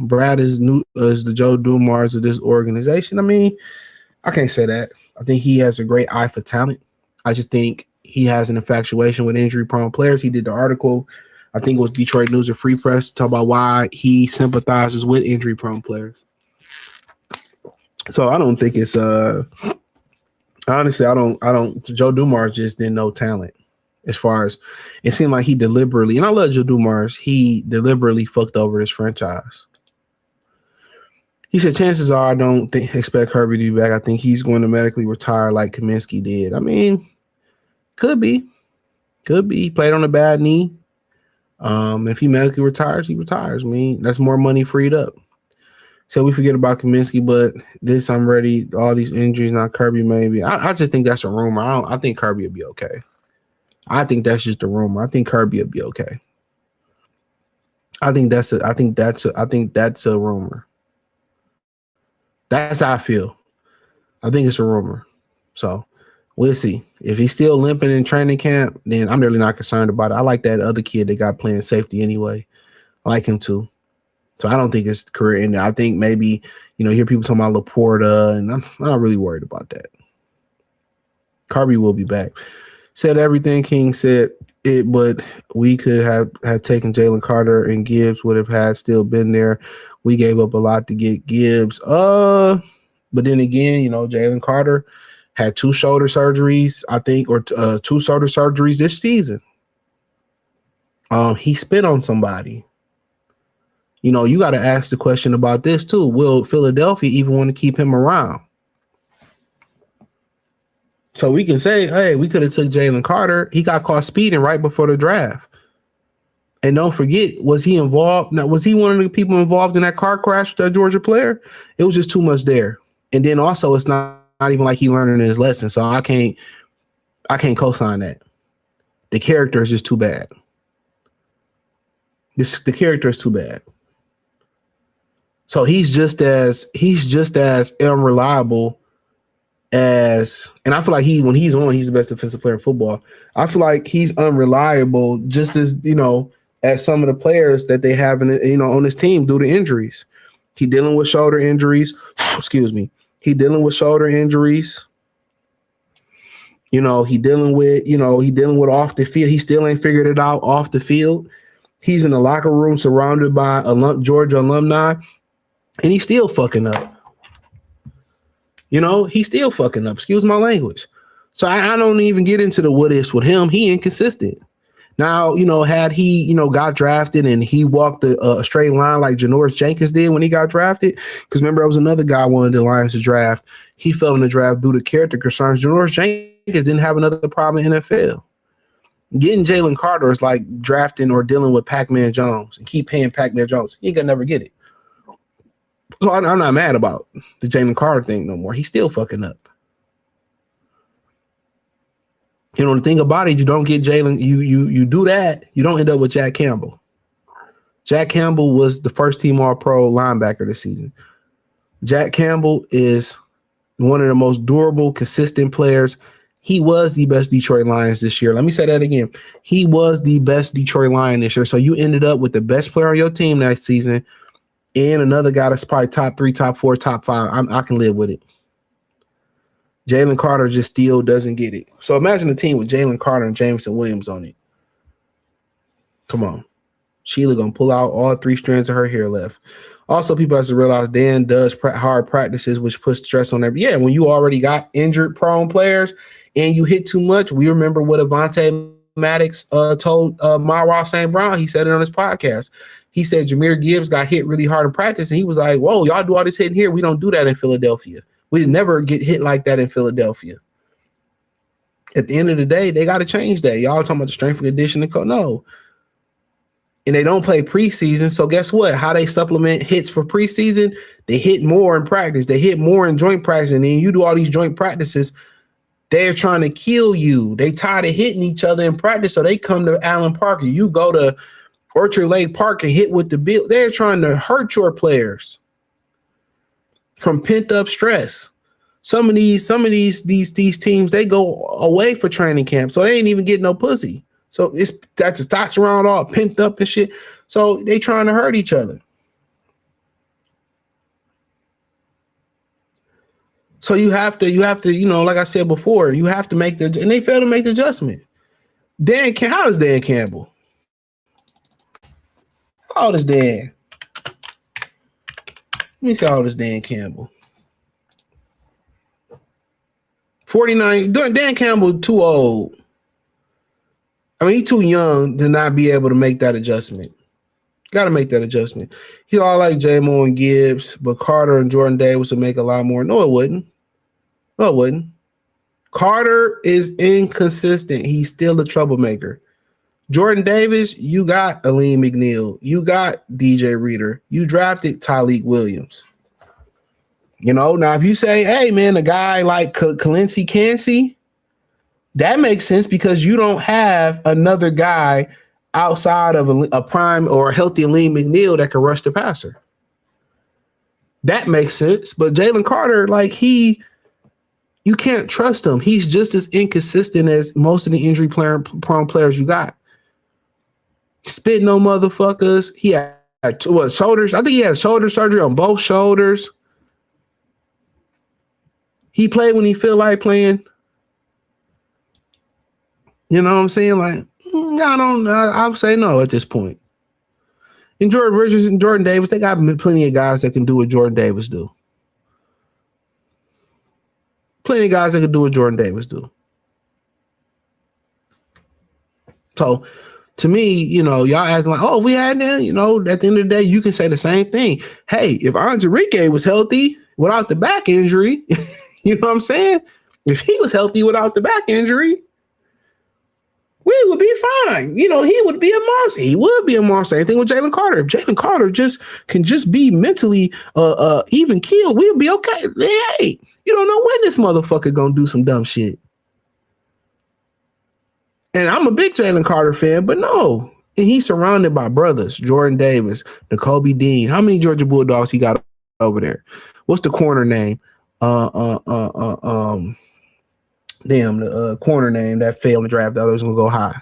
Brad is the Joe Dumars of this organization. I mean, I can't say that. I think he has a great eye for talent. I just think he has an infatuation with injury-prone players. He did the article, I think it was Detroit News or Free Press, talk about why he sympathizes with injury-prone players. So I don't think it's honestly, I don't. Joe Dumars just didn't know talent. As far as it seemed like he deliberately, and I love Joe Dumars, he deliberately fucked over his franchise. He said, chances are I don't expect Kirby to be back. I think he's going to medically retire like Kaminsky did. I mean, could be. He played on a bad knee. If he medically retires, he retires. I mean, that's more money freed up. So we forget about Kaminsky, but I'm ready. All these injuries, not Kirby maybe. I just think that's a rumor. I think Kirby will be okay. I think that's just a rumor. I think Kirby will be okay. I think that's a rumor. That's how I feel. I think it's a rumor. So we'll see. If he's still limping in training camp, then I'm really not concerned about it. I like that other kid that got playing safety anyway. I like him too. So I don't think it's career ending. I think maybe, hear people talking about Laporta, and I'm not really worried about that. Kirby will be back. Said everything King said it, but we could have taken Jalen Carter, and Gibbs would have still been there. We gave up a lot to get Gibbs. But then again, Jalen Carter had 2 shoulder surgeries, I think, or 2 shoulder surgeries this season. He spit on somebody. You got to ask the question about this too. Will Philadelphia even want to keep him around? So we can say, hey, we could have took Jalen Carter. He got caught speeding right before the draft. And don't forget, was he involved? Now, was he one of the people involved in that car crash with that Georgia player? It was just too much there. And then also, it's not even like he learning his lesson. So I can't co-sign that. The character is just too bad. The character is too bad. So he's just as unreliable as, and I feel like when he's on, he's the best defensive player in football. I feel like he's unreliable just as, as some of the players that they have on his team due to injuries. He dealing with shoulder injuries. Excuse me. He dealing with shoulder injuries. He dealing with off the field. He still ain't figured it out off the field. He's in the locker room surrounded by Georgia alumni, and he's still fucking up. He's still fucking up. Excuse my language. So I don't even get into the what ifs with him. He inconsistent. Now, had he, got drafted and he walked a straight line like Janoris Jenkins did when he got drafted, because remember, there was another guy wanted the Lions to draft. He fell in the draft due to character concerns. Janoris Jenkins didn't have another problem in the NFL. Getting Jalen Carter is like drafting or dealing with Pac-Man Jones and keep paying Pac-Man Jones. He ain't gonna never get it. So I'm not mad about the Jalen Carter thing no more. He's still fucking up. The thing about it, you don't get Jalen. You do that, you don't end up with Jack Campbell. Jack Campbell was the first team All-Pro linebacker this season. Jack Campbell is one of the most durable, consistent players. He was the best Detroit Lions this year. Let me say that again. He was the best Detroit Lion this year. So you ended up with the best player on your team that season and another guy that's probably top 3, top 4, top 5. I can live with it. Jalen Carter just still doesn't get it. So imagine a team with Jalen Carter and Jameson Williams on it. Come on. Sheila going to pull out all 3 strands of her hair left. Also, people have to realize Dan does hard practices, which puts stress on every. Yeah, when you already got injured prone players and you hit too much, we remember what Avonte Maddox told Myra St. Brown. He said it on his podcast. He said Jahmyr Gibbs got hit really hard in practice, and he was like, "Whoa, y'all do all this hitting here. We don't do that in Philadelphia. We never get hit like that in Philadelphia." At the end of the day, they got to change that. Y'all talking about the strength and conditioning coach? No. And they don't play preseason. So guess what? How they supplement hits for preseason? They hit more in practice. They hit more in joint practice. And then you do all these joint practices. They're trying to kill you. They tired of hitting each other in practice. So they come to Allen Park. You go to Orchard Lake Park and hit with the bill. They're trying to hurt your players from pent up stress. Some of these teams, they go away for training camp. So they ain't even getting no pussy. So it's that testosterone all pent up and shit. So they trying to hurt each other. So you have to, like I said before, you have to make and they fail to make the adjustment. How old is Dan Campbell? How old is Dan? Let me see how old is Dan Campbell. 49. Dan Campbell too old. I mean, he's too young to not be able to make that adjustment. Got to make that adjustment. He's all like J-Mo and Gibbs, but Carter and Jordan Davis would make a lot more. No, it wouldn't. Carter is inconsistent. He's still a troublemaker. Jordan Davis, you got Aleem McNeil. You got DJ Reader. You drafted Tyleek Williams. Now if you say, hey, man, a guy like Kalensi Kancey, that makes sense because you don't have another guy outside of a prime or a healthy Aleem McNeil that can rush the passer. That makes sense. But Jalen Carter, you can't trust him. He's just as inconsistent as most of the injury-prone players you got. Spitting on motherfuckers. He had shoulders? I think he had shoulder surgery on both shoulders. He played when he feel like playing. You know what I'm saying? I would say no at this point. And Jordan Richards and Jordan Davis, they got plenty of guys that can do what Jordan Davis do. Plenty of guys that can do what Jordan Davis do. So, to me, y'all acting like, oh, we had that. At the end of the day, you can say the same thing. Hey, if Anzarike was healthy without the back injury, you know what I'm saying? If he was healthy without the back injury, we would be fine. He would be a monster. He would be a monster. Same thing with Jalen Carter. If Jalen Carter can be mentally even keeled, we would be okay. Hey, you don't know when this motherfucker gonna do some dumb shit. And I'm a big Jalen Carter fan, but no. And he's surrounded by brothers, Jordan Davis, Nakobe Dean. How many Georgia Bulldogs he got over there? What's the corner name? The corner name that failed in the draft. The others gonna go high.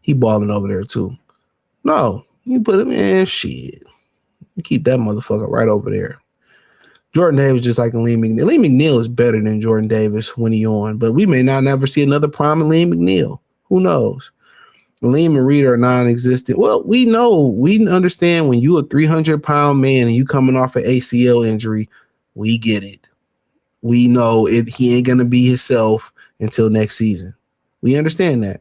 He balling over there too. No, you put him in shit. You keep that motherfucker right over there. Jordan Davis just like Aleem McNeil. Aleem McNeil is better than Jordan Davis when he on, but we may not never see another prime Aleem McNeil. Who knows? Aleem and Reader are non-existent. Well, we understand when you a 300-pound man and you coming off an ACL injury, we get it. We know he ain't going to be himself until next season. We understand that.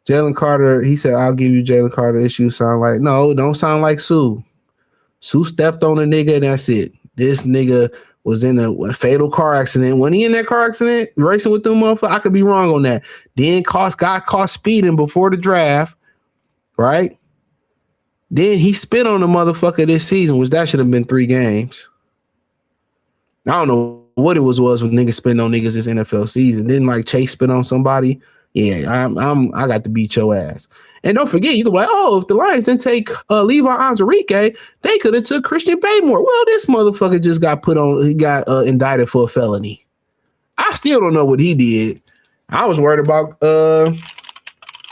Jalen Carter, he said, I'll give you Jalen Carter issues sound like, no, don't sound like Sue. Sue stepped on a nigga and that's it. This nigga was in a fatal car accident. When he in that car accident, racing with them motherfuckers, I could be wrong on that. Then got caught speeding before the draft, right? Then he spit on the motherfucker this season, which that should have been 3 games. I don't know what it was when niggas spitting on niggas this NFL season. Didn't Chase spit on somebody? Yeah, I got to beat your ass. And don't forget, you could be like, oh, if the Lions didn't take Levi Onwuzurike, they could have took Christian Baymore. Well, this motherfucker just got indicted for a felony. I still don't know what he did. I was worried about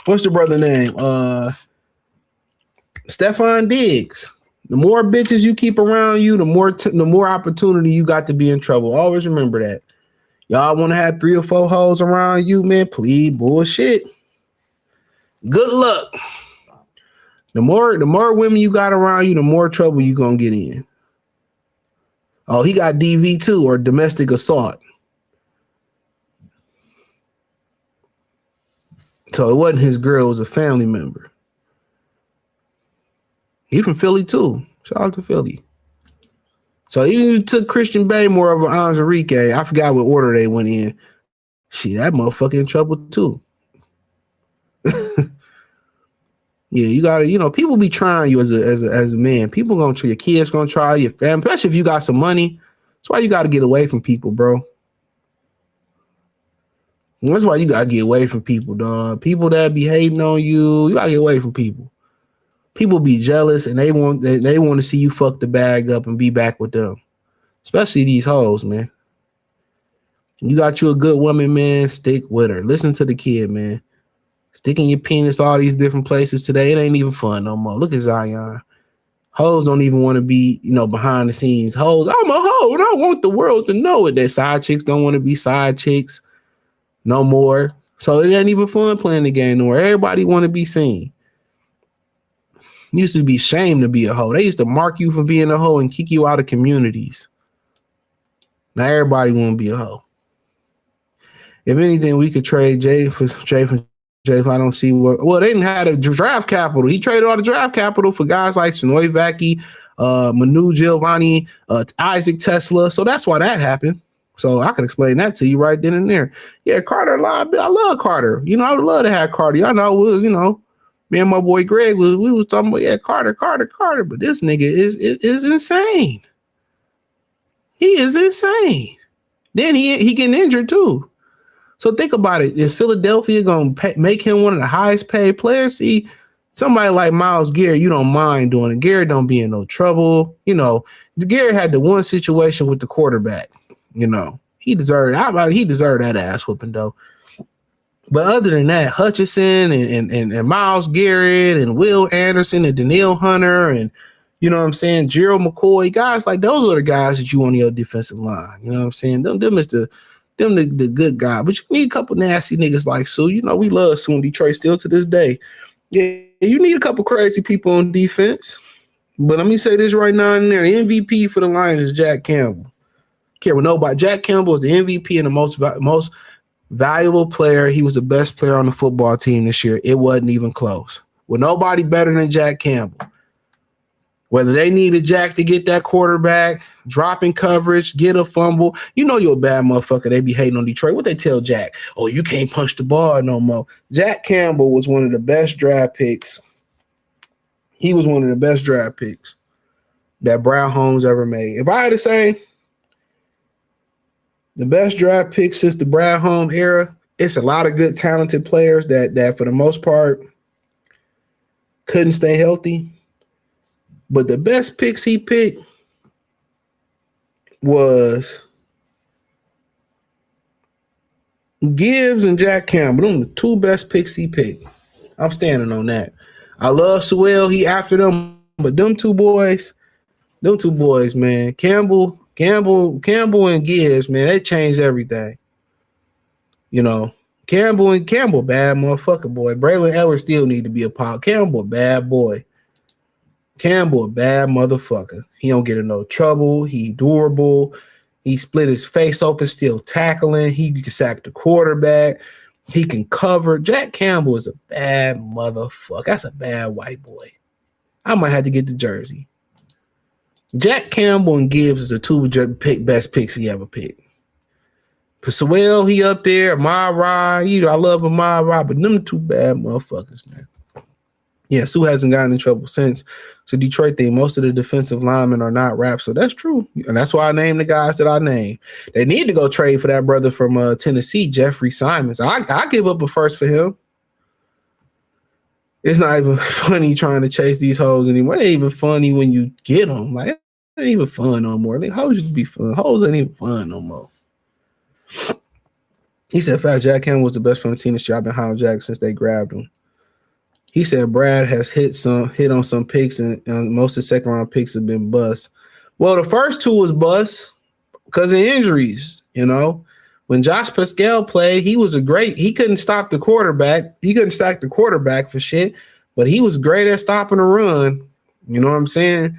what's the brother name? Stephon Diggs. The more bitches you keep around you, the more opportunity you got to be in trouble. Always remember that. Y'all want to have 3 or 4 hoes around you, man? Please, bullshit. Good luck. The more women you got around you, the more trouble you gonna get in. Oh, he got DV too, or domestic assault. So it wasn't his girl, it was a family member. He from Philly too. Shout out to Philly. So even took Christian Baymore over Hans Enrique. I forgot what order they went in. Shit, that motherfucker in trouble too. Yeah, you gotta, people be trying you as a man. People gonna try, your kids gonna try, your family, especially if you got some money. That's why you gotta get away from people, bro. That's why you gotta get away from people, dog. People that be hating on you, you gotta get away from people. People be jealous and they want to see you fuck the bag up and be back with them. Especially these hoes, man. You got you a good woman, man. Stick with her. Listen to the kid, man. Sticking your penis all these different places today, it ain't even fun no more. Look at Zion. Hoes don't even want to be, behind the scenes. Hoes, I'm a hoe and I want the world to know it. That side chicks don't want to be side chicks no more. So it ain't even fun playing the game no more. Everybody want to be seen. Used to be shamed to be a hoe. They used to mark you for being a hoe and kick you out of communities. Now everybody want to be a hoe. If anything, we could trade Jay for I don't see what. Well, they didn't have the draft capital. He traded all the draft capital for guys like Sonoy Vaki, Manu Giovanni, Isaac Tesla. So that's why that happened. So I can explain that to you right then and there. Yeah, Carter, I love Carter. I would love to have Carter. Y'all know, me and my boy Greg we was talking about Carter. But this nigga is insane. He is insane. Then he getting injured too. So think about it. Is Philadelphia going to make him one of the highest paid players? See, somebody like Myles Garrett, you don't mind doing it. Garrett don't be in no trouble. Garrett had the one situation with the quarterback. He deserved that ass whooping though. But other than that, Hutchinson and Myles Garrett and Will Anderson and Danielle Hunter and Gerald McCoy, guys like those are the guys that you want on your defensive line. You know what I'm saying? Them is the good guy. But you need a couple nasty niggas like Sue. We love Sue in Detroit still to this day. Yeah, you need a couple crazy people on defense. But let me say this right now and there. The MVP for the Lions is Jack Campbell. Care what nobody. Jack Campbell is the MVP and the most valuable player. He was the best player on the football team this year. It wasn't even close. With nobody better than Jack Campbell. Whether they needed Jack to get that quarterback, dropping coverage, get a fumble, you're a bad motherfucker. They be hating on Detroit. What they tell Jack? Oh, you can't punch the ball no more. Jack Campbell was one of the best draft picks. He was one of the best draft picks that Brown Holmes ever made. If I had to say the best draft pick since the Brown Holmes era, it's a lot of good, talented players that for the most part couldn't stay healthy. But the best picks he picked was Gibbs and Jack Campbell. Them the two best picks he picked. I'm standing on that. I love Sewell. He after them, but them two boys, man. Campbell and Gibbs, man, they changed everything. Campbell, bad motherfucker, boy. Braylon Edwards still need to be a pop. Campbell, bad boy. Campbell, a bad motherfucker. He don't get in no trouble. He durable. He split his face open, still tackling. He can sack the quarterback. He can cover. Jack Campbell is a bad motherfucker. That's a bad white boy. I might have to get the jersey. Jack Campbell and Gibbs is the two best picks he ever picked. Sewell, he up there. Amara, I love Amara, but them two bad motherfuckers, man. Yeah, Sue hasn't gotten in trouble since. So Detroit thing, most of the defensive linemen are not rap. So that's true. And that's why I named the guys that I named. They need to go trade for that brother from Tennessee, Jeffrey Simons. I give up a first for him. It's not even funny trying to chase these hoes anymore. It ain't even funny when you get them. Like, it ain't even fun no more. Like, hoes used to be fun. Hoes ain't even fun no more. He said, Fat Jack Campbell was the best player on the team this year. I've been high on Jack since they grabbed him. He said Brad has hit on some picks, and most of the second round picks have been bust. Well, the first two was bust because of injuries. When Josh Pascal played, he couldn't stop the quarterback. He couldn't stack the quarterback for shit, but he was great at stopping the run. You know what I'm saying?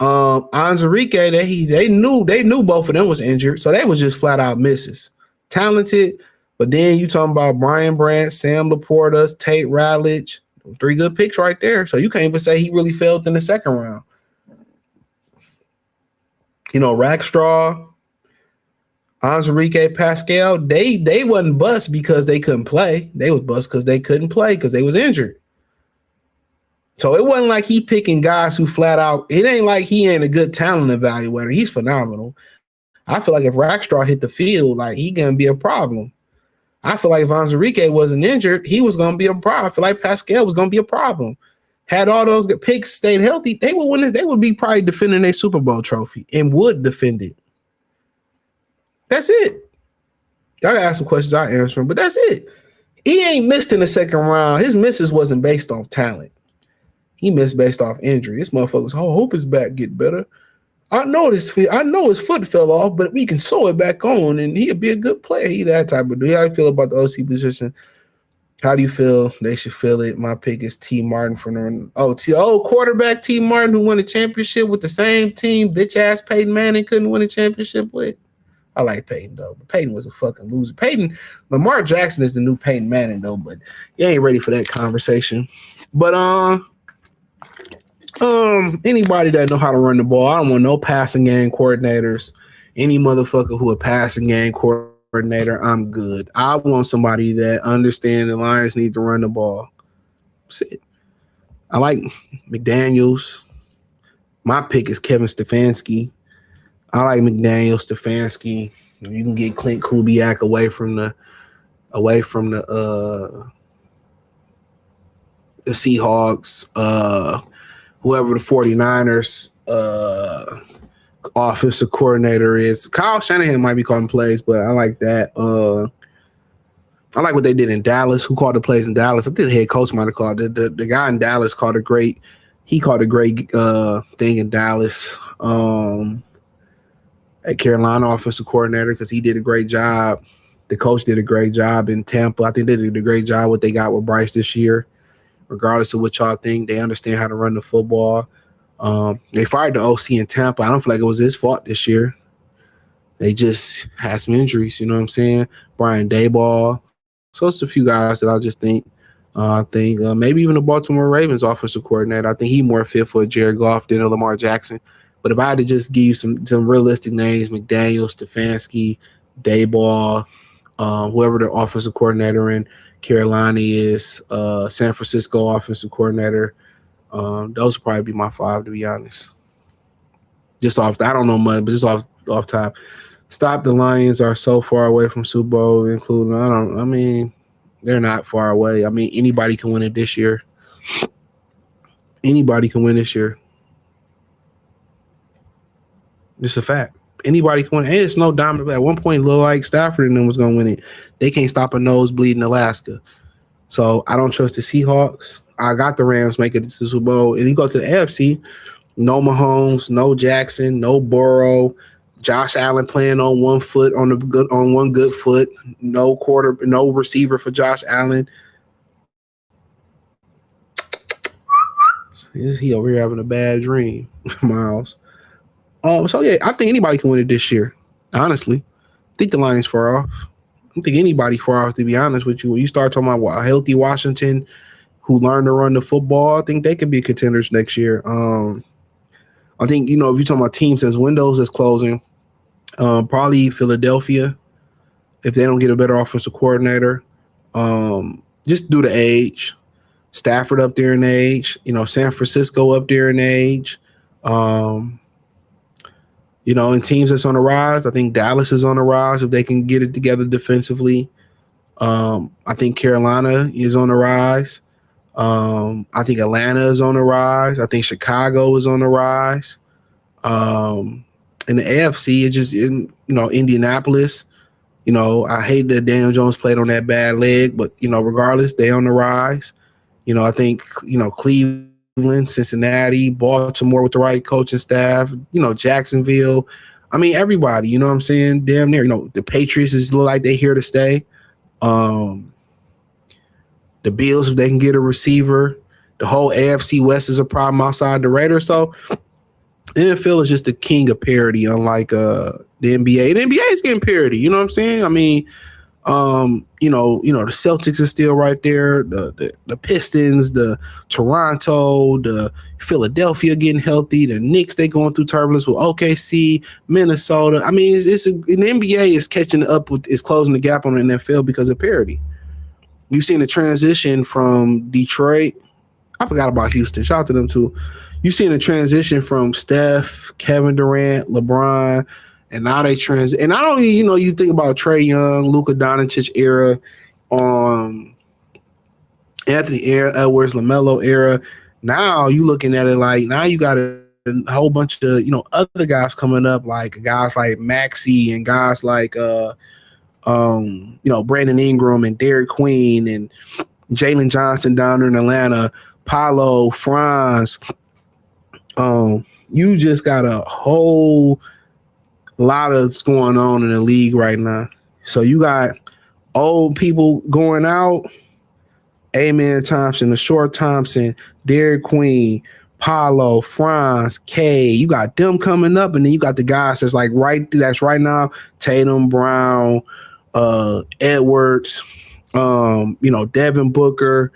Enrique, they knew both of them was injured, so they was just flat out misses. Talented, but then you talking about Brian Brandt, Sam Laporta, Tate Ratledge, 3 good picks right there. So you can't even say he really failed in the second round. Rackstraw, Enrique, Pascal, they wasn't bust because they couldn't play. They was bust because they couldn't play because they was injured. So it wasn't like he picking guys who flat out. It ain't like he ain't a good talent evaluator. He's phenomenal. I feel like if Rackstraw hit the field, like he gonna be a problem. I feel like if Enrique wasn't injured, he was gonna be a problem. I feel like Pascal was gonna be a problem. Had all those picks stayed healthy, they would win it. They would be probably defending a Super Bowl trophy and would defend it. That's it. Y'all gotta ask some questions, I answer them, but that's it. He ain't missed in the second round. His misses wasn't based on talent. He missed based off injury. This motherfucker's hope his back get better. I know his foot fell off, but we can sew it back on, and he'll be a good player. He that type of dude. How you feel about the OC position? How do you feel they should feel it? My pick is T. Martin from the quarterback T. Martin, who won a championship with the same team bitch ass Peyton Manning couldn't win a championship with. I like Peyton though, but Peyton was a fucking loser. Lamar Jackson is the new Peyton Manning though, but you ain't ready for that conversation. But anybody that know how to run the ball, I don't want no passing game coordinators. Any motherfucker who a passing game coordinator, I'm good. I want somebody that understands the Lions need to run the ball. That's it. I like McDaniels. My pick is Kevin Stefanski. I like McDaniels, Stefanski. You can get Clint Kubiak away from the Seahawks. Whoever the 49ers offensive coordinator is. Kyle Shanahan might be calling plays, but I like that. I like what they did in Dallas. Who called the plays in Dallas? I think the head coach might have called it. The guy in Dallas called a great thing in Dallas. At Carolina offensive coordinator because he did a great job. The coach did a great job in Tampa. I think they did a great job what they got with Bryce this year. Regardless of what y'all think, they understand how to run the football. They fired the OC in Tampa. I don't feel like it was his fault this year. They just had some injuries, you know what I'm saying? Brian Daboll. So it's a few guys that I just think. I think maybe even the Baltimore Ravens offensive coordinator. I think he's more fit for Jared Goff than a Lamar Jackson. But if I had to just give you some realistic names, McDaniels, Stefanski, Daboll, whoever the offensive coordinator in Carolina is, San Francisco offensive coordinator, those would probably be my 5, to be honest. Just off, I don't know much, but just off top. Stop the Lions are so far away from Super Bowl, including, they're not far away. Anybody can win it this year. Anybody can win this year. It's a fact. Anybody can win. And it's no dominant. At one point, Lil like Stafford and them was going to win it. They can't stop a nosebleed in Alaska. So I don't trust the Seahawks. I got the Rams making it to the Super Bowl. And you go to the AFC, no Mahomes, no Jackson, no Burrow, Josh Allen playing on one foot, on one good foot, no receiver for Josh Allen. He over here having a bad dream, Miles. So yeah, I think anybody can win it this year. Honestly, I think the Lions far off. I don't think anybody far off, to be honest with you. When you start talking about a healthy Washington who learned to run the football, I think they could be contenders next year. I think, if you're talking about teams as windows is closing, probably Philadelphia, if they don't get a better offensive coordinator, just due to age. Stafford up there in age, San Francisco up there in age. And teams that's on the rise, I think Dallas is on the rise if they can get it together defensively. I think Carolina is on the rise. I think Atlanta is on the rise. I think Chicago is on the rise. In the AFC, it's just Indianapolis. I hate that Daniel Jones played on that bad leg, but regardless, they on the rise. I think Cleveland, Cincinnati, Baltimore with the right coaching staff, Jacksonville. Everybody, you know what I'm saying? Damn near, the Patriots look like they here to stay. The Bills, if they can get a receiver, the whole AFC West is a problem outside the Raiders. So NFL is just the king of parity, unlike the NBA. The NBA is getting parity. You know what I'm saying? I mean, the Celtics is still right there. The Pistons, the Toronto, the Philadelphia getting healthy. The Knicks, they going through turbulence with OKC, Minnesota. I mean, an NBA is catching up with, is closing the gap on the NFL because of parity. You've seen the transition from Detroit. I forgot about Houston. Shout out to them too. You've seen the transition from Steph, Kevin Durant, LeBron, and now they and not only, you think about Trae Young, Luka Doncic era, Anthony Edwards, LaMelo era. Now you looking at it like, now you got a whole bunch of, other guys coming up, like guys like Maxey and guys like Brandon Ingram and Derek Queen and Jalen Johnson down there in Atlanta, Paolo, Franz. You just got a whole lot of what's going on in the league right now. So you got old people going out, Amen Thompson, the Short Thompson, Derek Queen, Paolo, Franz, K. You got them coming up, and then you got the guys that's right now, Tatum, Brown, Edwards, Devin Booker.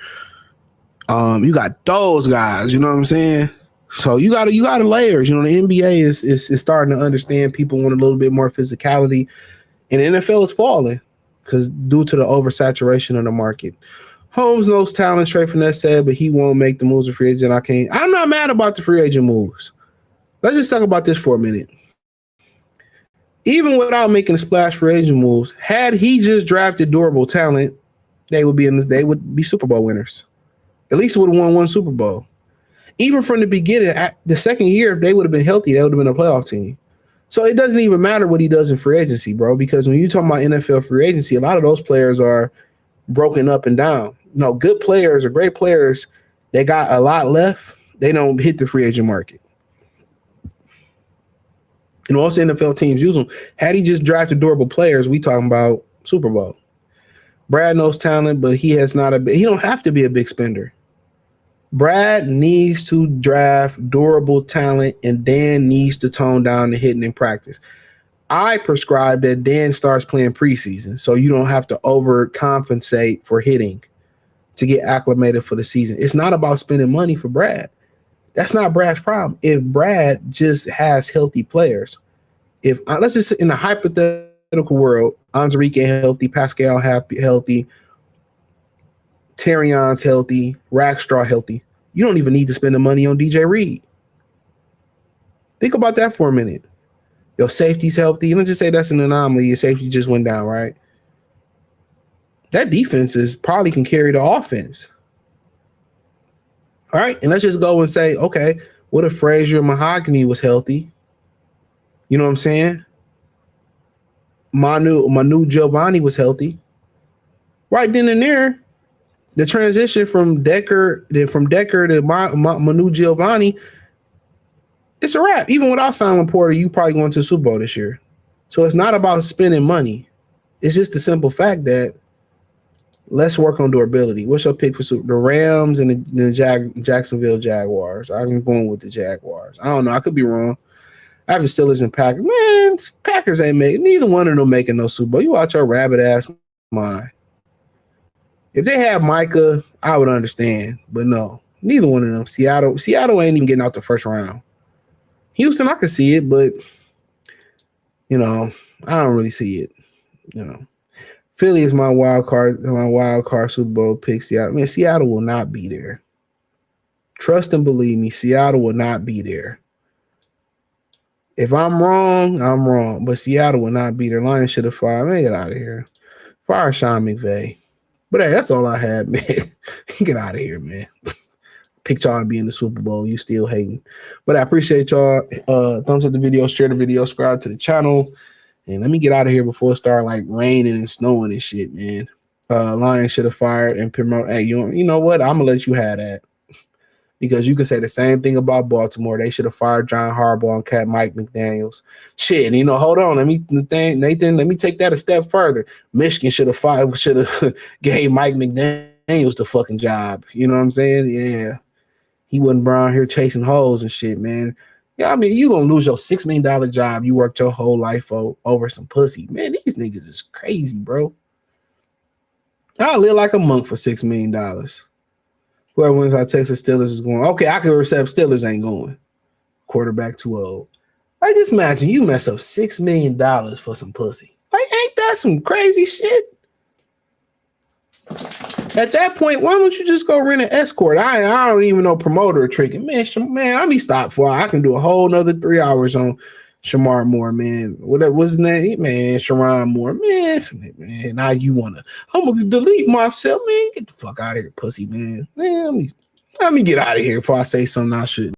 You got those guys, you know what I'm saying? So you got layers. The NBA is starting to understand people want a little bit more physicality, and the NFL is falling because due to the oversaturation of the market. Holmes knows talent, Trey Finesse said, but he won't make the moves of free agent. I'm not mad about the free agent moves. Let's just talk about this for a minute. Even without making the splash free agent moves, had he just drafted durable talent, they would be Super Bowl winners. At least would have won one Super Bowl. Even from the beginning, at the second year, if they would have been healthy, they would have been a playoff team. So it doesn't even matter what he does in free agency, bro, because when you talk about NFL free agency, a lot of those players are broken up and down. Good players or great players, they got a lot left. They don't hit the free agent market. And most NFL teams use them. Had he just drafted durable players, we talking about Super Bowl. Brad knows talent, but he don't have to be a big spender. Brad needs to draft durable talent, and Dan needs to tone down the hitting in practice. I prescribe that Dan starts playing preseason, so you don't have to overcompensate for hitting to get acclimated for the season. It's not about spending money for Brad. That's not Brad's problem. If Brad just has healthy players, let's just in a hypothetical world, Anzarique healthy, Pascal healthy, Terrion's healthy, Rackstraw healthy, you don't even need to spend the money on DJ Reed. Think about that for a minute. Your safety's healthy. Let's just say that's an anomaly. Your safety just went down, right? That defense probably can carry the offense. All right, and let's just go and say, okay, what if Frazier Mahogany was healthy? You know what I'm saying? Manu Giovanni was healthy. Right then and there, the transition from Decker to Manu Giovanni, it's a wrap. Even without Simon Porter, you probably going to the Super Bowl this year. So it's not about spending money. It's just the simple fact that let's work on durability. What's your pick for the Rams and the Jacksonville Jaguars? I'm going with the Jaguars. I don't know. I could be wrong. I have the Steelers and Packers. Man, Packers ain't making, neither one of them making no Super Bowl. You watch your rabbit ass mind. If they had Micah, I would understand. But no, neither one of them. Seattle ain't even getting out the first round. Houston, I could see it, but I don't really see it. Philly is my wild card Super Bowl pick. Seattle will not be there. Trust and believe me, Seattle will not be there. If I'm wrong, I'm wrong. But Seattle will not be there. Lions should have fired. Man, get out of here. Fire Sean McVay. But hey, that's all I had, man. Get out of here, man. Picked y'all to be in the Super Bowl. You still hating. But I appreciate y'all. Thumbs up the video, share the video, subscribe to the channel. And let me get out of here before it start raining and snowing and shit, man. Lions should have fired and promote. Hey, you know what? I'm gonna let you have that. Because you can say the same thing about Baltimore. They should have fired John Harbaugh and kept Mike McDaniels. Shit, hold on. Nathan, let me take that a step further. Michigan should have gave Mike McDaniels the fucking job. You know what I'm saying? Yeah. He wasn't around here chasing holes and shit, man. Yeah, I mean, you gonna lose your $6 million job you worked your whole life over some pussy. Man, these niggas is crazy, bro. I'll live like a monk for $6 million. Whoever wins our Texas Steelers is going. Okay, I can accept Steelers ain't going. Quarterback too old. I just imagine you mess up $6 million for some pussy. Like, ain't that some crazy shit? At that point, why don't you just go rent an escort? I don't even know promoter or tricking. Man, let me stop for I can do a whole nother 3 hours on Shamar Moore, man. What was his name? Man, Sharon Moore. Man, now I'm gonna delete myself, man. Get the fuck out of here, pussy, man. Man, let me get out of here before I say something I shouldn't.